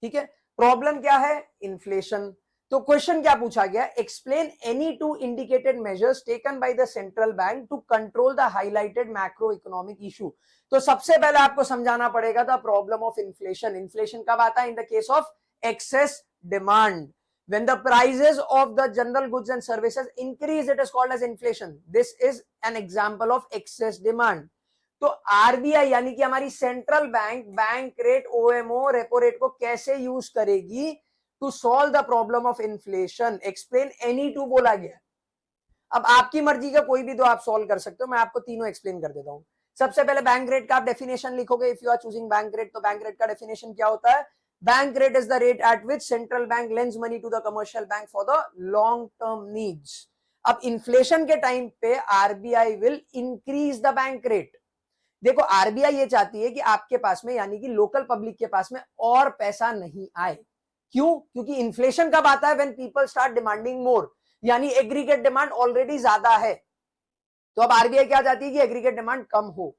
ठीक है, प्रॉब्लम क्या है, इन्फ्लेशन। तो क्वेश्चन क्या पूछा गया, explain any 2 indicated measures taken by the central bank to control the highlighted macro economic issue. तो सबसे पहले आपको समझाना पड़ेगा the problem of inflation. Inflation कब आता है, in the case of excess demand. When the prices of the general goods and services increase, it is called as inflation. This is an example of excess demand. तो RBI यानी कि हमारी central bank bank rate, OMO, repo rate को कैसे यूज करेगी to solve the problem of inflation. Explain any 2 बोला गया। अब आपकी मर्जी का कोई भी दो आप सॉल्व कर सकते हो, मैं आपको तीनों एक्सप्लेन कर देता हूं। सबसे पहले बैंक रेट का आप डेफिनेशन लिखोगे, if you are choosing bank rate, तो बैंक रेट का डेफिनेशन क्या होता है, bank rate is the rate at which central bank lends money to the commercial bank for the long term needs. अब इन्फ्लेशन के टाइम पे RBI will increase the bank rate. देखो आरबीआई ये चाहती है कि आपके पास में यानी कि लोकल पब्लिक के पास में और पैसा नहीं आए। क्यों, क्योंकि इन्फ्लेशन कब आता है, व्हेन पीपल स्टार्ट डिमांडिंग मोर, यानी एग्रीगेट डिमांड ऑलरेडी ज्यादा है। तो अब आरबीआई क्या चाहती है कि एग्रीगेट डिमांड कम हो,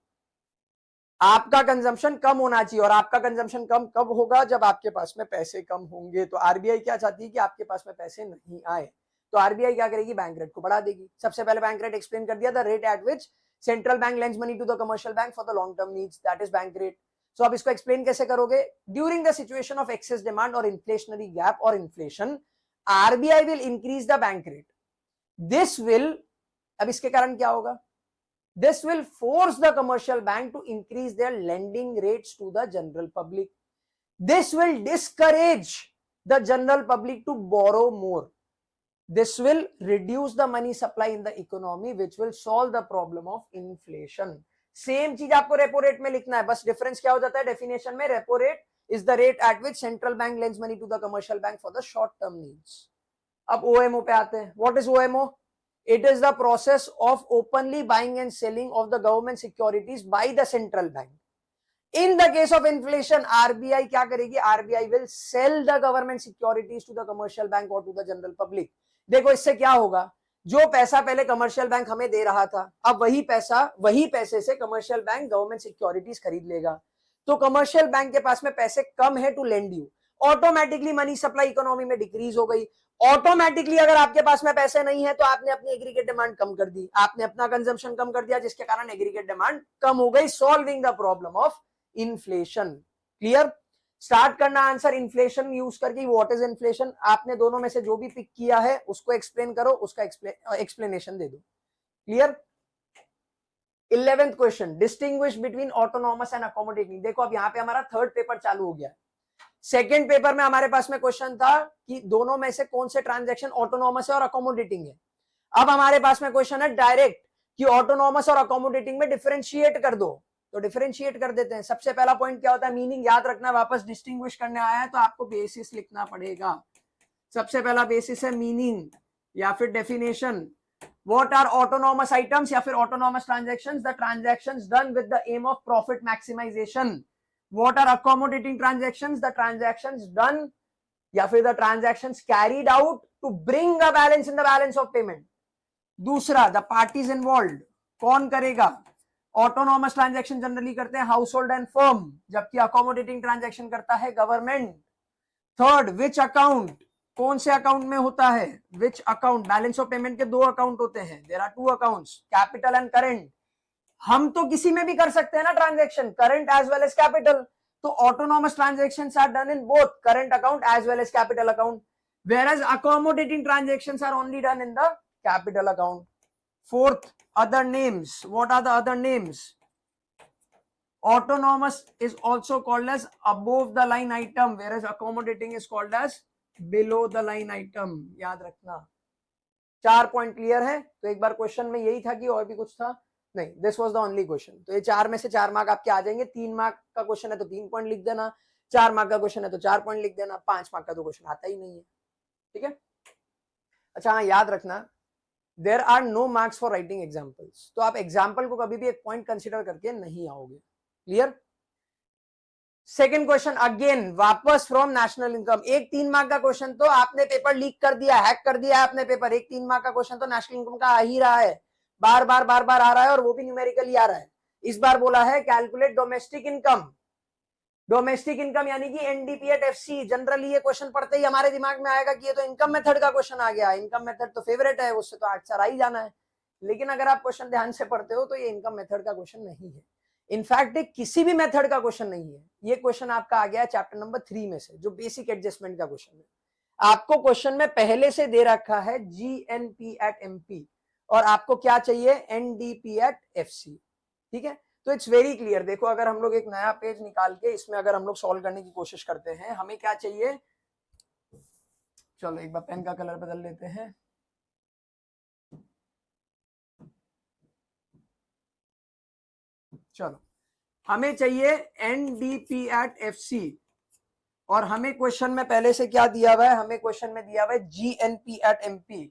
आपका कंजम्पशन कम होना चाहिए। और आपका कंजम्पशन कम कब होगा, जब आपके पास में पैसे कम होंगे। तो आरबीआई क्या चाहती है कि आपके पास में पैसे नहीं आए, तो आरबीआई क्या करेगी, बैंक रेट को बढ़ा देगी। सबसे पहले बैंक रेट एक्सप्लेन कर दिया, the rate at which central bank lends money to the commercial bank for the long term needs, that is bank rate. So अब इसको एक्सप्लेन कैसे करोगे, during the situation of excess demand और इन्फ्लेशनरी गैप और inflation, RBI will increase the bank rate. This will, अब इसके कारण क्या होगा, this will force the commercial bank to increase their lending rates to the general public. This will discourage the general public to borrow more. This will reduce the money supply in the economy, which will solve the problem of inflation. Same चीज आपको रेपो रेट में लिखना है, बस डिफरेंस क्या हो जाता है डेफिनेशन में, repo rate is the rate at which central bank lends money to the commercial bank for the short term needs. अब OMO पे आते हैं। What is OMO? It is the process of openly buying and selling of the government securities by the central bank. In the case of inflation, RBI क्या करेगी, RBI will sell the government securities to the commercial bank or to the general public. देखो इससे क्या होगा, जो पैसा पहले कमर्शियल बैंक हमें दे रहा था, अब वही पैसे से कमर्शियल बैंक गवर्नमेंट सिक्योरिटीज खरीद लेगा। तो कमर्शियल बैंक के पास में पैसे कम है to lend you, automatically money supply economy में डिक्रीज हो गई। ऑटोमेटिकली अगर आपके पास में पैसे नहीं है तो आपने अपनी एग्रीगेट डिमांड कम कर दी, आपने अपना कंजम्पशन कम कर दिया, जिसके कारण एग्रीगेट डिमांड कम हो गई, solving the problem of inflation. Clear? Start करना आंसर इन्फ्लेशन यूज करके, व्हाट इज इन्फ्लेशन। आपने दोनों में से जो भी पिक किया है उसको एक्सप्लेन करो, उसका एक्सप्लेनेशन दे दो। Clear? 11th question, distinguish between autonomous and accommodating. देखो अब यहाँ पे हमारा थर्ड पेपर चालू हो गया। सेकेंड पेपर में हमारे पास में क्वेश्चन था कि दोनों में से कौन से ट्रांजैक्शन ऑटोनॉमस है और अकोमोडेटिंग है। अब हमारे पास में क्वेश्चन है डायरेक्ट कि ऑटोनॉमस और अकोमोडेटिंग में डिफरेंशिएट कर दो, तो डिफरेंशिएट कर देते हैं। सबसे पहला पॉइंट क्या होता है, मीनिंग याद रखना, वापस डिस्टिंग्विश करने आया है तो आपको बेसिस लिखना पड़ेगा। सबसे पहला बेसिस है मीनिंग या फिर definition. What are autonomous items या फिर autonomous transactions? The transactions done with the aim of profit maximization. What are accommodating transactions? The transactions done या फिर the transactions carried out to bring a balance in the balance of payment. दूसरा, the parties involved, कौन करेगा? Autonomous transaction जनरली करते हैं household and firm, जबकि accommodating transaction करता है गवर्नमेंट। थर्ड, which account, कौन से अकाउंट में होता है? Which account, balance of payment के दो अकाउंट होते हैं, there are two accounts, capital and current. हम तो किसी में भी कर सकते हैं ना transaction, current as well as capital, तो autonomous transactions are done in both current account as well as capital account, whereas accommodating transactions are only done in the capital account. Fourth, other names. What are the other names? Autonomous is also called as above the line item, whereas accommodating is called as below the line item. याद रखना। 4 पॉइंट क्लियर है? तो एक बार क्वेश्चन में यही था कि और भी कुछ था? नहीं, this was the only question. तो ये 4 में से 4 मार्क आपके आ जाएंगे। 3 मार्क का क्वेश्चन है तो 3 पॉइंट लिख देना, 4 मार्क का क्वेश्चन है तो 4 पॉइंट लिख देना, 5 मार्क का तो क्वेश्चन आता ही नहीं है। ठीक है? अच्छा हाँ, याद रखना, there are no marks for writing examples. तो आप एग्जाम्पल को कभी भी एक पॉइंट कंसिडर करके नहीं आओगे। क्लियर? सेकेंड क्वेश्चन अगेन वापस फ्रॉम नेशनल इनकम। एक 3 मार्क का क्वेश्चन तो आपने पेपर लीक कर दिया, हैक कर दिया है आपने पेपर। एक 3 मार्क का क्वेश्चन तो नेशनल इनकम का आ ही रहा है, बार बार आ रहा है, और वो भी न्यूमेरिकली आ रहा है। इस बार बोला है calculate domestic income. Domestic income यानी कि एनडीपी एट एफसी। जनरली ये क्वेश्चन पढ़ते ही हमारे दिमाग में आएगा कि ये तो इनकम मेथड का क्वेश्चन आ गया। इनकम मेथड तो फेवरेट है, उससे तो आंसर आ ही जाना है। लेकिन अगर आप क्वेश्चन ध्यान से पढ़ते हो तो ये इनकम मेथड का क्वेश्चन नहीं है। इनफैक्ट किसी भी मेथड का क्वेश्चन नहीं है। ये क्वेश्चन आपका आ गया चैप्टर नंबर 3 में से, जो बेसिक एडजस्टमेंट का क्वेश्चन है। आपको क्वेश्चन में पहले से दे रखा है जीएनपी एट एमपी और आपको क्या चाहिए? NDP at FC. ठीक है? तो इट्स वेरी क्लियर। देखो अगर हम लोग एक नया पेज निकाल के इसमें अगर हम लोग सॉल्व करने की कोशिश करते हैं, हमें क्या चाहिए? चलो एक बार पेन का कलर बदल लेते हैं। चलो, हमें चाहिए एनडीपी एट एफसी और हमें क्वेश्चन में पहले से क्या दिया हुआ है? हमें क्वेश्चन में दिया हुआ है जीएनपी एट एमपी।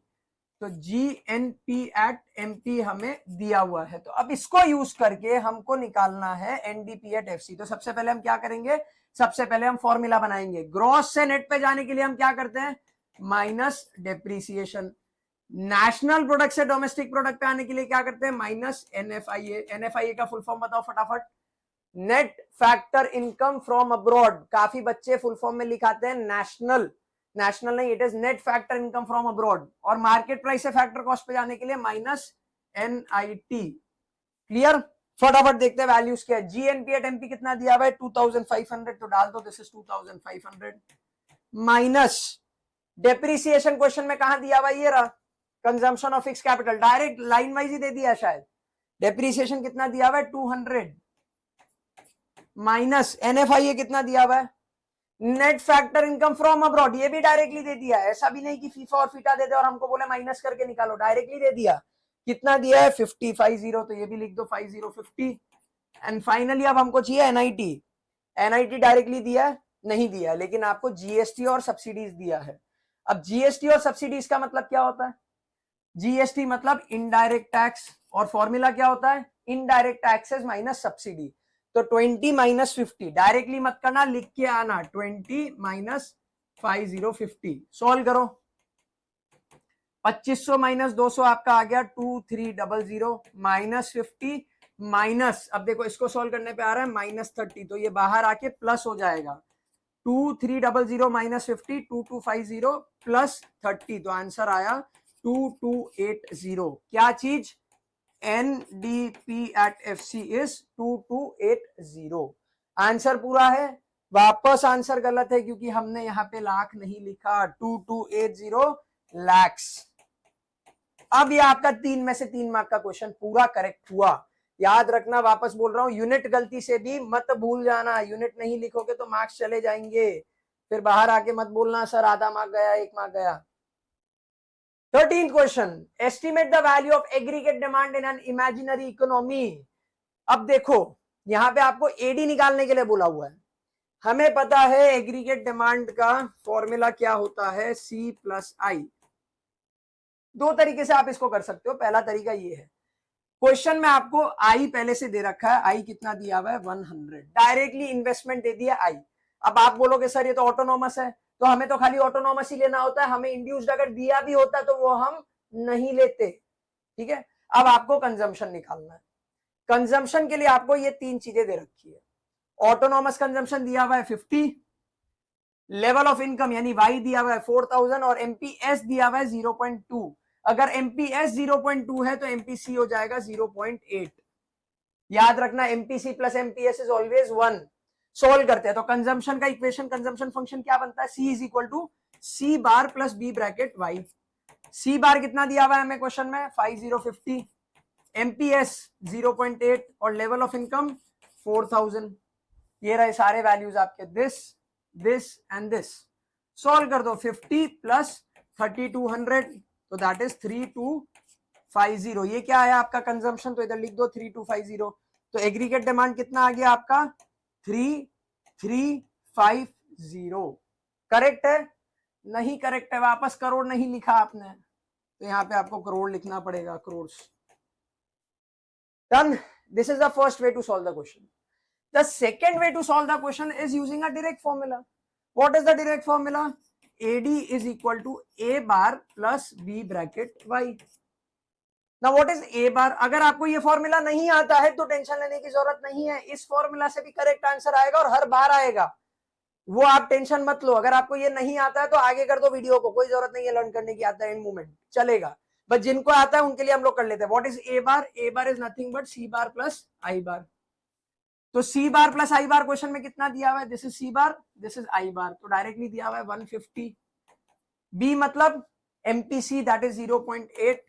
तो जीएनपी एट एमपी हमें दिया हुआ है, तो अब इसको यूज करके हमको निकालना है एनडीपी एट एफसी। तो सबसे पहले हम क्या करेंगे? सबसे पहले हम फॉर्मूला बनाएंगे। ग्रॉस से नेट पे जाने के लिए हम क्या करते हैं? Minus depreciation. नेशनल प्रोडक्ट से डोमेस्टिक प्रोडक्ट पे आने के लिए क्या करते हैं? Minus NFIA. एनएफआईए का फुल फॉर्म बताओ फटाफट। Net factor income from abroad. काफी बच्चे फुल फॉर्म में लिखाते हैं नेशनल, नेशनल नहीं, it is net factor income from abroad. और मार्केट प्राइस से फैक्टर कॉस्ट पे जाने के लिए माइनस एनआईटी। क्लियर? फटाफट देखते हैं वैल्यूज क्या है। जीएनपी एट एमपी कितना दिया हुआ है? 2500, तो डाल दो this is 2500 minus depreciation. Question में कहां दिया हुआ? ये रहा, consumption of fix capital. Direct line wise ही दे दिया शायद। डेप्रीसिएशन कितना दिया हुआ है? 200 माइनस एनएफआईए कितना दिया हुआ है? Net factor income from abroad. ये भी डायरेक्टली दे दिया है, ऐसा भी नहीं कि फीफा और फीटा दे दे और हमको बोले माइनस करके निकालो, डायरेक्टली दे दिया। कितना दिया है? 50, तो ये भी लिख दो 5050। एंड फाइनली अब हमको चाहिए एनआईटी। एनआईटी डायरेक्टली दिया है? नहीं दिया, लेकिन आपको जीएसटी और सब्सिडीज दिया है। अब जीएसटी और सब्सिडीज का मतलब क्या होता है? जीएसटी मतलब इनडायरेक्ट टैक्स, और फॉर्मूला क्या होता है? Indirect taxes minus subsidy. तो 20 माइनस 50, डायरेक्टली मत करना, लिख के आना 20 माइनस 5050। सॉल्व करो। 2500 माइनस 200 आपका आ गया 2300 माइनस 50 माइनस, अब देखो इसको सॉल्व करने पे आ रहा है -30, तो ये बाहर आके प्लस हो जाएगा 2300 माइनस 50 2250 प्लस 30, तो आंसर आया 2280। क्या चीज? NDP at FC is 2280। Answer पूरा है। वापस आंसर गलत है क्योंकि हमने यहाँ पे लाख नहीं लिखा, 2280 लैक्स। अब ये आपका 3 में से 3 मार्क का क्वेश्चन पूरा करेक्ट हुआ। याद रखना, वापस बोल रहा हूं, यूनिट गलती से भी मत भूल जाना। यूनिट नहीं लिखोगे तो मार्क्स चले जाएंगे, फिर बाहर आके मत बोलना सर आधा मार्क गया, 1 मार्क गया। 13th question, estimate the value of aggregate demand in an imaginary economy. अब देखो यहां पे आपको एडी निकालने के लिए बोला हुआ है। हमें पता है एग्रीगेट डिमांड का फॉर्मूला क्या होता है, C प्लस आई। दो तरीके से आप इसको कर सकते हो। पहला तरीका ये है, क्वेश्चन में आपको आई पहले से दे रखा है, आई कितना दिया हुआ है 100, डायरेक्टली इन्वेस्टमेंट दे दिया आई। अब आप बोलोगे सर ये तो ऑटोनॉमस है, तो हमें तो खाली ऑटोनॉमस ही लेना होता है, हमें इंड्यूस्ड अगर दिया भी होता तो वो हम नहीं लेते। ठीक है, अब आपको कंजम्पशन निकालना है। कंजम्पशन के लिए आपको ये 3 चीजें दे रखी है। ऑटोनॉमस कंजम्पशन दिया हुआ है 50, लेवल ऑफ इनकम यानी वाई दिया हुआ है 4000 और एमपीएस दिया हुआ है 0.2। अगर एमपीएस 0.2 है तो एमपीसी हो जाएगा 0.8। याद रखना MPC plus MPS is always 1। Solve करते हैं तो कंजम्पशन का इक्वेशन, कंजम्पशन फंक्शन क्या बनता है, C is equal to C bar plus B bracket Y. C bar कितना दिया हुआ है हमें क्वेश्चन में 5050, एमपीएस 0.8 और लेवल ऑफ इनकम 4000। ये रहे सारे वैल्यूज आपके, दिस एंड दिस। सॉल्व कर दो, 50 प्लस 3200 तो दैट इज 3250। ये क्या है आपका कंजम्पशन, तो इधर लिख दो 3250। तो एग्रीगेट डिमांड कितना आ गया आपका 3350। करेक्ट है? नहीं करेक्ट है, वापस करोड़ नहीं लिखा आपने, तो यहाँ पे आपको करोड़ लिखना पड़ेगा, crore. Done, this is the first way to solve the question. The second way to solve the question is using a direct formula. What is the direct formula? AD is equal to A bar plus B bracket Y. Now what is A bar? अगर आपको ये फॉर्मूला नहीं आता है तो टेंशन लेने की जरूरत नहीं है, इस फॉर्मूला से भी करेक्ट आंसर आएगा और हर बार आएगा, वो आप टेंशन मत लो। अगर आपको ये नहीं आता है तो आगे कर दो वीडियो को, कोई जरूरत नहीं है लर्न करने की, आता है इन मूवमेंट चलेगा, बट जिनको आता है उनके लिए हम लोग कर लेते हैं। What is A bar? A bar is nothing but C bar plus I bar. तो C bar plus I bar question में कितना दिया हुआ है, this is C bar, this is I bar, तो डायरेक्टली दिया हुआ है 150। बी मतलब एमपीसी दैट इज 0.8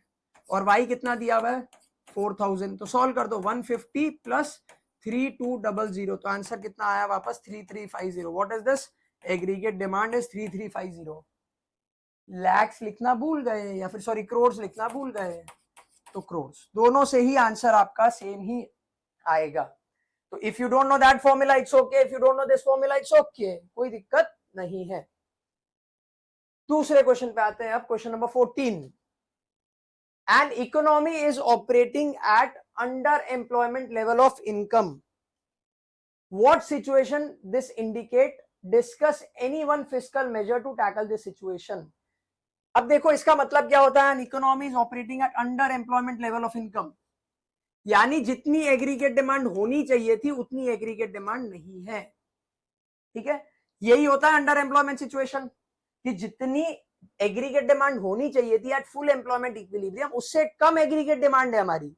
और वाई कितना दिया हुआ है 4000। तो सॉल्व कर दो, 150 प्लस 3200 तो आंसर कितना आया वापस 3350। What is this? Aggregate demand is 3350। Lakhs लिखना भूल गए या फिर सॉरी करोड़ लिखना भूल गए, तो करोड़, दोनों से ही आंसर आपका सेम ही आएगा। तो if you don't know that formula it's okay, if you don't know this formula it's okay, कोई दिक्कत नहीं है। दूसरे क्वेश्चन पे आते हैं अब, question number 14। An economy is operating at under employment level of income, what situation this indicate, discuss any one fiscal measure to tackle this situation. अब देखो इसका मतलब क्या होता है, an economy is operating at under employment level of income, यानी जितनी एग्रीगेट डिमांड होनी चाहिए थी उतनी एग्रीगेट डिमांड नहीं है। ठीक है, यही होता है अंडर एम्प्लॉयमेंट सिचुएशन, कि जितनी एग्रीगेट डिमांड होनी चाहिए थी एट फुल एम्प्लॉयमेंट इक्विलिब्रियम, उससे कम एग्रीगेट डिमांड है हमारी।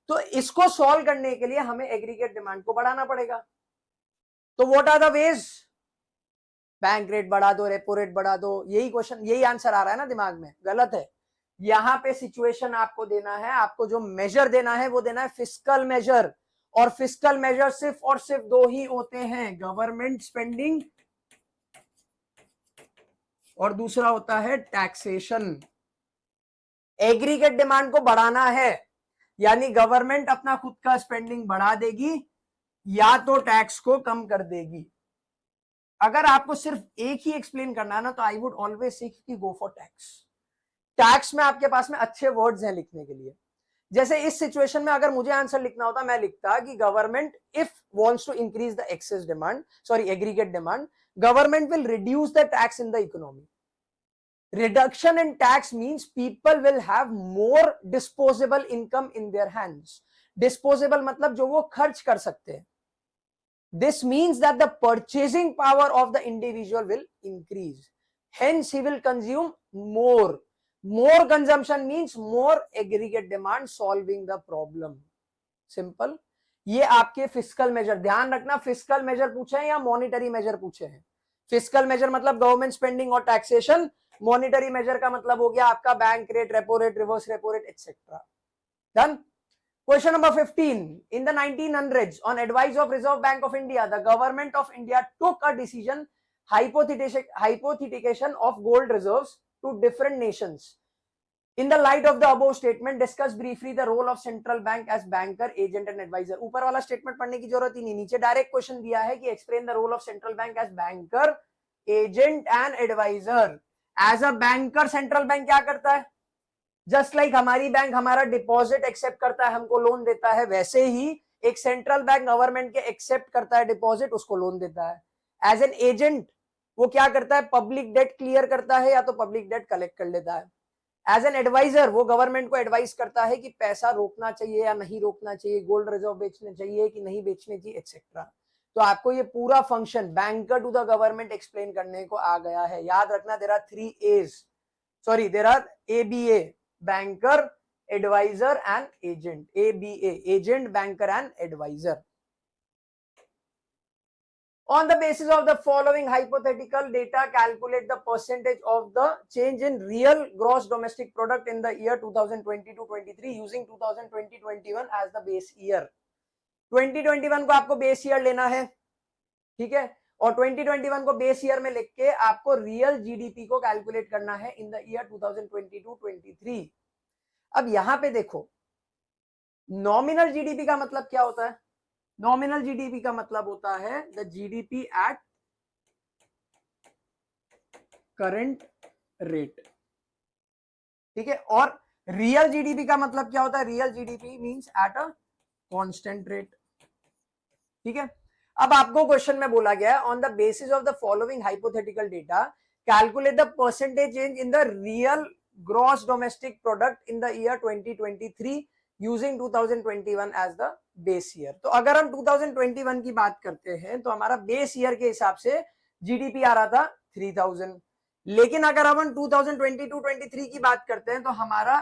तो इसको सॉल्व करने के लिए हमें एग्रीगेट डिमांड को बढ़ाना पड़ेगा। तो what are the ways? Bank rate बढ़ा दो, रेपो रेट बढ़ा दो, यही क्वेश्चन, यही आंसर आ रहा है ना दिमाग में, गलत है। यहां पे सिचुएशन आपको देना है, आपको जो मेजर देना है वो देना है फिस्कल मेजर, और फिस्कल मेजर सिर्फ और सिर्फ दो ही होते हैं, गवर्नमेंट स्पेंडिंग और दूसरा होता है टैक्सेशन। एग्रीगेट डिमांड को बढ़ाना है यानी गवर्नमेंट अपना खुद का स्पेंडिंग बढ़ा देगी या तो टैक्स को कम कर देगी। अगर आपको सिर्फ एक ही एक्सप्लेन करना है ना, तो आई वुड ऑलवेज से कि गो फॉर टैक्स। टैक्स में आपके पास में अच्छे वर्ड्स हैं लिखने के लिए। जैसे इस सिचुएशन में अगर मुझे आंसर लिखना होता, मैं लिखता कि government if wants to increase the excess demand, sorry aggregate demand, government will reduce the tax in the economy. Reduction in tax means people will have more disposable income in their hands. Disposable मतलब जो वो खर्च कर सकते हैं. This means that the purchasing power of the individual will increase. Hence, he will consume more. More consumption means more aggregate demand, solving the problem. Simple. ये आपके फिस्कल मेजर, ध्यान रखना फिस्कल मेजर पूछे हैं या मॉनिटरी मेजर पूछे हैं. फिस्कल मेजर मतलब गवर्नमेंट स्पेंडिंग और टैक्सेशन. मॉनिटरी मेजर का मतलब हो गया आपका bank rate, repo rate, reverse repo rate, etcetera. Done. Question number 15. In the 1900s, on advice of Reserve Bank of India, the government of India took a decision hypothecation of gold reserves to different nations. In the light of the above statement, discuss briefly the role of central bank as banker, agent and advisor. ऊपर वाला स्टेटमेंट पढ़ने की जरूरत ही नहीं, नीचे डायरेक्ट क्वेश्चन दिया है कि explain the role of central bank as banker, agent and advisor. As a banker, central bank क्या करता है? जस्ट लाइक हमारी बैंक हमारा डिपॉजिट एक्सेप्ट करता है, हमको लोन देता है, वैसे ही एक सेंट्रल बैंक गवर्नमेंट के एक्सेप्ट करता है डिपॉजिट, उसको लोन देता है. एज एन एजेंट वो क्या करता है? पब्लिक डेट क्लियर करता है या तो पब्लिक डेट कलेक्ट कर लेता है. एज एन एडवाइजर वो गवर्नमेंट को एडवाइस करता है कि पैसा रोकना चाहिए या नहीं रोकना चाहिए, गोल्ड रिजर्व बेचने चाहिए कि नहीं बेचने चाहिए, एक्सेट्रा. तो आपको ये पूरा function banker to the government explain करने को आ गया है. याद रखना देयर आर 3 A's, sorry there are ABA, banker, advisor and agent. ABA, agent, banker and advisor. On the basis of the following hypothetical data, calculate the percentage of the change in real gross domestic product in the year 2020-23 using 2020-21 as the base year. 2021 को आपको बेस ईयर लेना है, ठीक है, और 2021 को बेस ईयर में लिख के आपको रियल जीडीपी को कैलकुलेट करना है इन द ईयर 2022-23. अब यहां पे देखो, नॉमिनल जीडीपी का मतलब क्या होता है? नॉमिनल जीडीपी का मतलब होता है the GDP at current rate, ठीक है, और रियल जीडीपी का मतलब क्या होता है? Real GDP means at a constant rate, ठीक है. अब आपको क्वेश्चन में बोला गया है on the basis of the following hypothetical data calculate the percentage change in the real gross domestic product in the year 2023 using 2021 as the base year. तो अगर हम 2021 की बात करते हैं तो हमारा बेस ईयर के हिसाब से जीडीपी आ रहा था 3000, लेकिन अगर हम 2022-23 की बात करते हैं तो हमारा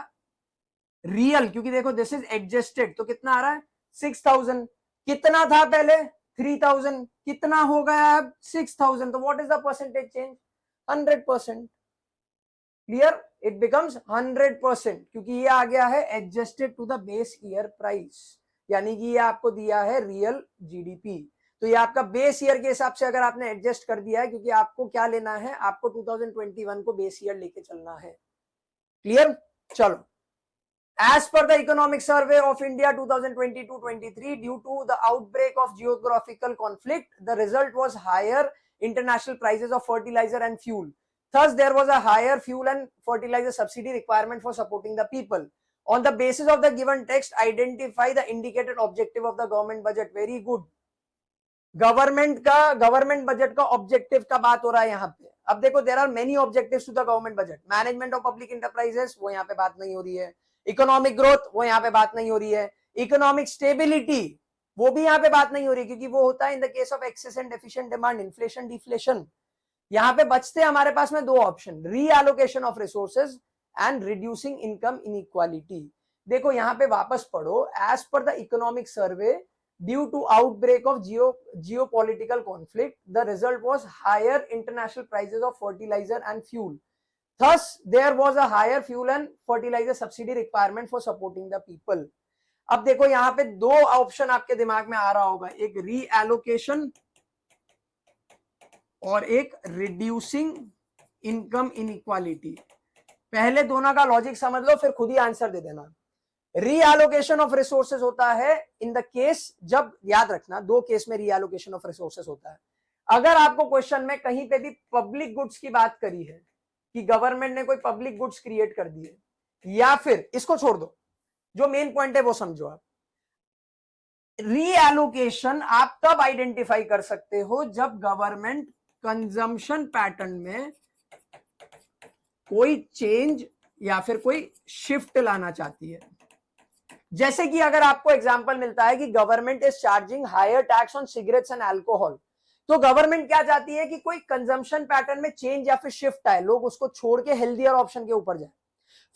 रियल, क्योंकि देखो दिस इज एडजस्टेड, तो कितना आ रहा है? 6000. कितना था पहले? 3000. कितना हो गया अब? 6000. तो what is the percentage change? 100%. Clear? It becomes 100% क्योंकि ये आ गया है adjusted to the base year price, यानी कि ये आपको दिया है रियल जीडीपी. तो ये आपका बेस ईयर के हिसाब से अगर आपने एडजस्ट कर दिया है, क्योंकि आपको क्या लेना है? आपको 2021 को बेस ईयर लेके चलना है. क्लियर? चलो. As per the Economic Survey of India 2022-23, due to the outbreak of geographical conflict, the result was higher international prices of fertilizer and fuel. Thus, there was a higher fuel and fertilizer subsidy requirement for supporting the people. On the basis of the given text, identify the indicated objective of the government budget. Very good. Government budget का ऑब्जेक्टिव का बात हो रहा है यहाँ पे. अब देखो there are many objectives to the government budget. Management of public enterprises, वो यहाँ पे बात नहीं हो रही है. इकोनॉमिक ग्रोथ, वो यहाँ पे बात नहीं हो रही है. इकोनॉमिक स्टेबिलिटी, वो भी यहाँ पे बात नहीं हो रही, क्योंकि वो होता है in the case of excess and deficient demand, inflation, deflation. यहाँ पे बचते हमारे पास में 2 option, reallocation of resources and reducing income inequality. देखो यहाँ पे वापस पढ़ो. As per the economic survey, due to outbreak of geopolitical conflict, the result was higher international prices of fertilizer and fuel. Thus, there was a higher fuel and fertilizer subsidy requirement for supporting the people. अब देखो यहाँ पे 2 ऑप्शन आपके दिमाग में आ रहा होगा, एक रीएलोकेशन और एक रिड्यूसिंग इनकम इनइक्वालिटी. पहले दोनों का लॉजिक समझ लो, फिर खुद ही आंसर दे देना. रीएलोकेशन ऑफ रिसोर्सेज होता है इन द केस, जब, याद रखना 2 केस में रीएलोकेशन ऑफ रिसोर्सेज होता है. अगर आपको क्वेश्चन में कहीं पे भी पब्लिक गुड्स की बात करी है कि गवर्नमेंट ने कोई पब्लिक गुड्स क्रिएट कर दिए, या फिर इसको छोड़ दो, जो मेन पॉइंट है वो समझो आप. रीएलोकेशन आप तब आइडेंटिफाई कर सकते हो जब गवर्नमेंट कंजम्पशन पैटर्न में कोई चेंज या फिर कोई शिफ्ट लाना चाहती है। जैसे कि अगर आपको एग्जांपल मिलता है कि government is charging higher tax on cigarettes and alcohol, तो गवर्नमेंट क्या चाहती है कि कोई कंजम्पशन पैटर्न में चेंज या फिर शिफ्ट आए, लोग उसको छोड़ के हेल्दियर ऑप्शन के ऊपर जाए।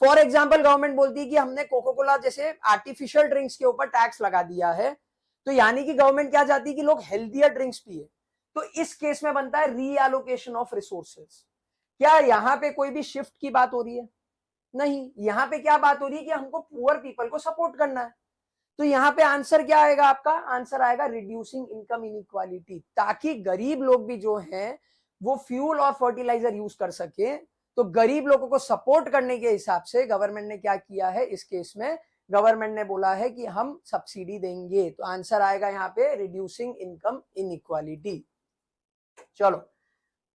फॉर एग्जांपल गवर्नमेंट बोलती है कि हमने कोको कोला जैसे आर्टिफिशियल ड्रिंक्स के ऊपर टैक्स लगा दिया है, तो यानी कि गवर्नमेंट क्या चाहती है कि लोग हेल्दियर ड्रिंक्स पिए। तो इस केस में बनता है रीएलोकेशन ऑफ रिसोर्सेज। क्या यहां पे कोई भी शिफ्ट की बात हो रही है? नहीं, यहां पे क्या बात हो रही है कि हमको पुअर पीपल को सपोर्ट करना है। तो यहाँ पे आंसर क्या आएगा? आपका आंसर आएगा रिड्यूसिंग इनकम इनइक्वालिटी, ताकि गरीब लोग भी जो हैं वो फ्यूल और फर्टिलाइजर यूज कर सके। तो गरीब लोगों को सपोर्ट करने के हिसाब से गवर्नमेंट ने क्या किया है? इस केस में गवर्नमेंट ने बोला है कि हम सब्सिडी देंगे। तो आंसर आएगा यहाँ पे रिड्यूसिंग इनकम इनइक्वालिटी। चलो,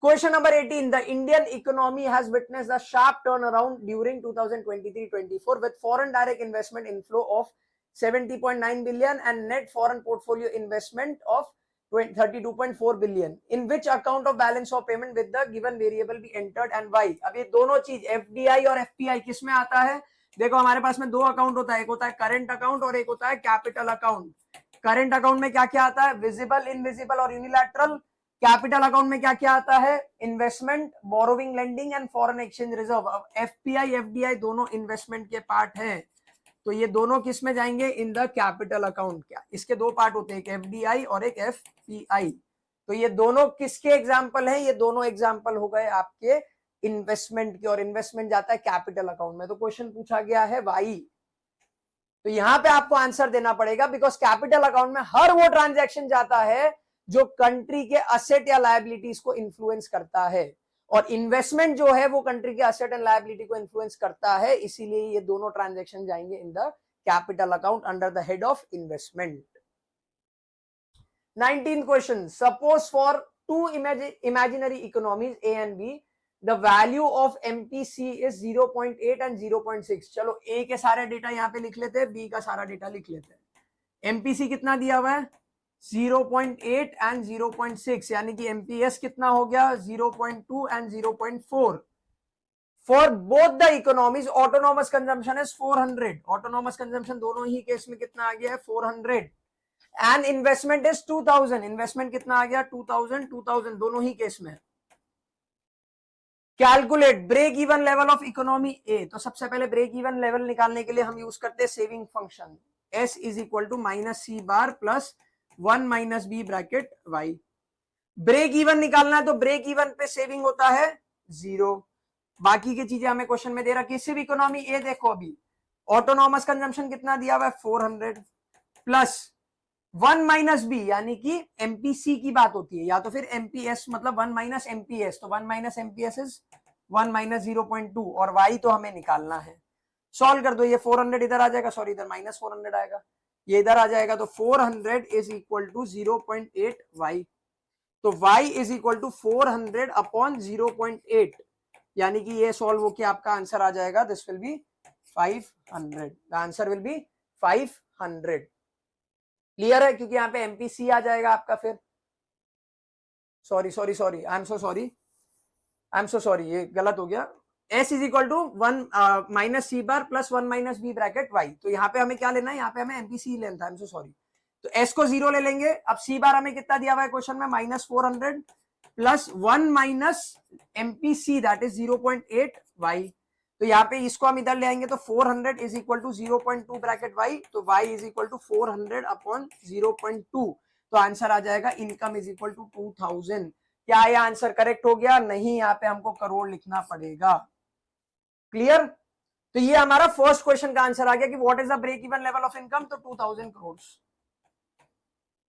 question number 18, the Indian economy has witnessed a sharp turn around during 2023-24 with foreign direct investment inflow of 70.9 billion and net foreign portfolio investment of 32.4 billion. In which account of balance of payment with the given variable be entered and why? अब ये दोनों चीज FDI और FPI किस में आता है? देखो हमारे पास में दो अकाउंट होता है, एक होता है करंट अकाउंट और एक होता है कैपिटल अकाउंट। करंट अकाउंट में क्या क्या आता है? विजिबल, इनविजिबल और यूनिलैटरल। कैपिटल अकाउंट में क्या क्या आता है? Investment, borrowing, lending and foreign exchange reserve. अब FPI FDI दोनों इन्वेस्टमेंट के पार्ट है, तो ये दोनों किस में जाएंगे? In the capital account. क्या इसके दो पार्ट होते हैं, एक FDI और एक FPI। तो ये दोनों किसके एग्जाम्पल हैं? ये दोनों एग्जाम्पल हो गए आपके इन्वेस्टमेंट के, और इन्वेस्टमेंट जाता है कैपिटल अकाउंट में। तो क्वेश्चन पूछा गया है वाई, तो यहां पे आपको आंसर देना पड़ेगा, बिकॉज कैपिटल अकाउंट में हर वो ट्रांजैक्शन जाता है जो कंट्री के असेट या लायबिलिटीज को इन्फ्लुएंस करता है, और इन्वेस्टमेंट जो है वो कंट्री के असेट एंड लायबिलिटी को इन्फ्लुएंस करता है। इसीलिए ये दोनों ट्रांजैक्शन जाएंगे in the capital account under the head of investment. 19th question, suppose for two imaginary economies A and B, the value of MPC is 0.8 and 0.6। चलो A के सारे डेटा यहाँ पे लिख लेते हैं, B का सारा डेटा लिख लेते हैं। MPC कितना दिया हुआ है? 0.8 एंड 0.6, यानी कि MPS कितना हो गया? 0.2 and 0.4। For both the economies autonomous consumption is 400। Autonomous consumption दोनों ही केस में कितना आ गया है? 400। And investment is 2000। इन्वेस्टमेंट कितना आ गया? 2000 दोनों ही केस में। Calculate break even level of economy A. तो सबसे पहले ब्रेक इवन लेवल निकालने के लिए हम यूज करते हैं saving function. S is equal to -C bar plus 1 - B bracket Y। Break even निकालना है तो ब्रेक इवन पे सेविंग होता है 0। बाकी की चीजें हमें क्वेश्चन में दे रहा, किसी भी इकोनॉमी ए देखो, अभी ऑटोनॉमस कंजम्पशन कितना दिया हुआ है? 400 प्लस 1 - B, यानी कि MPC की बात होती है, या तो फिर MPS, मतलब 1 - MPS। तो 1 - MPS इज 1 - 0.2, और Y तो हमें निकालना है। सॉल्व कर दो, ये 400 इधर आ जाएगा, सॉरी इधर -400 आएगा, ये इधर आ जाएगा, तो 400 इज इक्वल टू 0.8 Y। तो Y is equal to 400 upon 0.8, यानी कि ये सॉल्व होके आपका आंसर आ जाएगा, this will be 500। The answer will be 500। Clear है? क्योंकि यहाँ पे MPC आ जाएगा आपका, फिर sorry I am so sorry, ये गलत हो गया। S is equal to 1 - C bar plus 1 - B bracket Y। तो यहाँ पे हमें क्या लेना है? यहाँ पे हमें MPC लेना था, आई एम सो सॉरी। तो S को 0 ले लेंगे। अब C बार हमें कितना दिया हुआ है क्वेश्चन में? -400 plus 1 - MPC that is 0.8 Y। तो यहाँ पे इसको हम इधर ले आएंगे, तो 400 is equal to 0.2 bracket Y। तो Y is equal to 400 upon 0.2। तो आंसर आ जाएगा इनकम इज इक्वल टू 2000। क्या ये आंसर करेक्ट हो गया? नहीं, यहाँ पे हमको करोड़ लिखना पड़ेगा। क्लियर? तो ये हमारा फर्स्ट क्वेश्चन का आंसर आ गया कि what is the break even level of income, तो 2000 करोड़।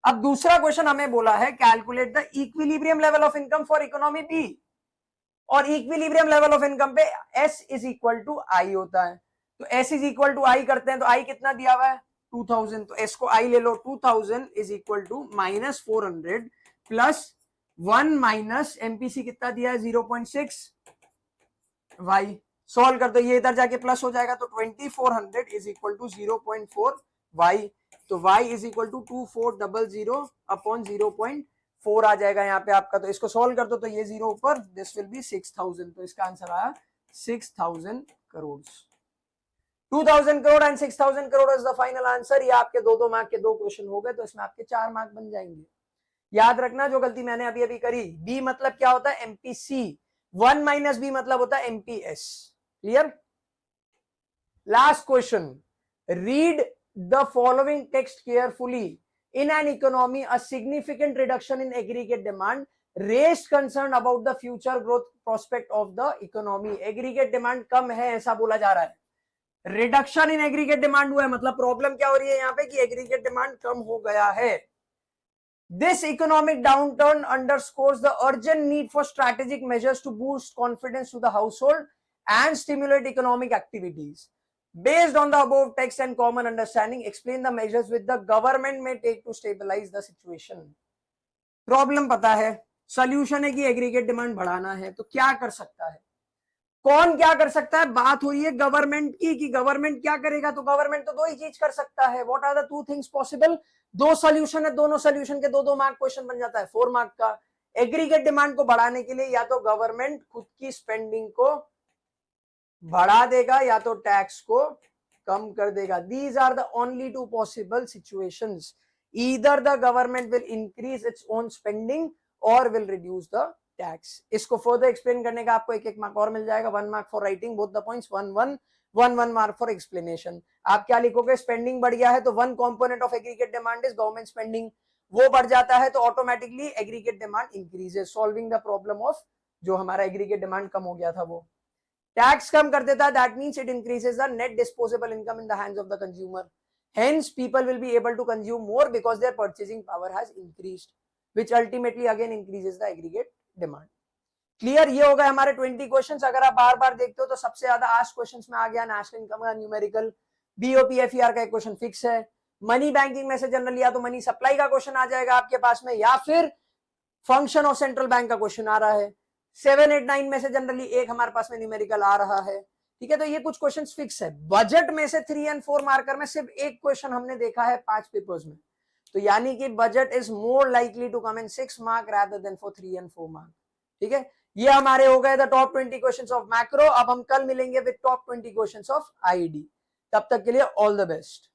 अब दूसरा क्वेश्चन हमें बोला है calculate the equilibrium level of income for economy B, और इक्विलिब्रियम लेवल ऑफ इनकम पे S is equal to I होता है। तो S is equal to I करते हैं, तो I कितना दिया हुआ है? 2000। तो S को I ले लो, 2000 is equal to -400 plus 1 - MPC कितना दिया है? 0.6 Y। सॉल्व कर दो, ये इधर जाके प्लस हो जाएगा, तो 2400 इज इक्वल टू 0.4 Y। तो Y is equal to 2400 upon 0.4 आ जाएगा यहाँ पे आपका। तो इसको सॉल्व कर दो, तो ये 0 ऊपर, दिस विल बी 6000। तो इसका आंसर आया 6,000 crore. 2,000 crore and 6,000 crore is the final answer. ये आपके दो मार्क के 2 क्वेश्चन हो गए, तो इसमें आपके 4 मार्क बन जाएंगे। याद रखना जो गलती मैंने अभी अभी करी, बी मतलब क्या होता है एमपीसी, 1 माइनस बी मतलब होता है MPS. Clear? Last question, read the following text carefully. In an economy, a significant reduction in aggregate demand raised concern about the future growth prospect of the economy. Aggregate demand कम है ऐसा बोला जा रहा है। रिडक्शन इन एग्रीगेट डिमांड हुआ है, मतलब प्रॉब्लम क्या हो रही है यहाँ पे कि एग्रीगेट डिमांड कम हो गया है। This economic downturn underscores the urgent need for strategic measures to boost confidence to the household and stimulate economic activities. Based on the above text and common understanding, explain the measures which the government may take to stabilize the situation. Problem पता है, सॉल्यूशन है कि एग्रीगेट डिमांड बढ़ाना है, तो क्या कर सकता है, कौन क्या कर सकता है? बात हो रही है गवर्नमेंट की कि गवर्नमेंट क्या करेगा, तो गवर्नमेंट तो 2 ही चीज कर सकता है। What are the 2 things possible? 2 solution है, दोनों सॉल्यूशन के 2-2 मार्क क्वेश्चन बन जाता है, 4 मार्क का। एग्रीगेट डिमांड को बढ़ाने के लिए या तो गवर्नमेंट खुद की स्पेंडिंग को बढ़ा देगा या तो टैक्स को कम कर देगा। These are the only 2 possible situations. Either the government will increase its own spending or will reduce the tax. इसको further explain करने का आपको 1-1 मार्क और मिल जाएगा, 1 mark for writing both the points, 1 mark for explanation. आप क्या लिखोगे? स्पेंडिंग बढ़ गया है तो 1 component of aggregate demand is government spending, वो बढ़ जाता है तो automatically aggregate demand increases, solving the problem of जो हमारा aggregate demand कम हो गया था वो। टैक्स कम कर देता है, that means it increases the net disposable income in the hands of the consumer. Hence, people will be able to consume more because their purchasing power has increased, which ultimately again increases the aggregate demand. Clear? ये हो गए हमारे 20 क्वेश्चंस। अगर आप बार बार देखते हो तो सबसे ज्यादा आस्क्ड क्वेश्चंस में आ गया नेशनल इनकम का न्यूमेरिकल, बीओपीएफईआर का एक क्वेश्चन फिक्स है, मनी बैंकिंग में से जनरली या तो मनी सप्लाई का क्वेश्चन आ जाएगा आपके पास में या फिर फंक्शन ऑफ सेंट्रल बैंक का क्वेश्चन आ रहा है। 7, 8, 9 में से जनरली एक हमारे पास में न्यूमेरिकल आ रहा है। ठीक है, तो ये कुछ क्वेश्चंस फिक्स है। बजट में से 3 और 4 मार्कर में सिर्फ एक क्वेश्चन हमने देखा है 5 पेपर्स में, तो यानी कि budget is more likely to come in 6 mark rather than for 3 और 4 मार्क। ठीक है, ये हमारे हो गए the top 20 questions of macro. अब हम कल मिलेंगे with top 20 questions of ID. तब तक के लिए ऑल द बेस्ट।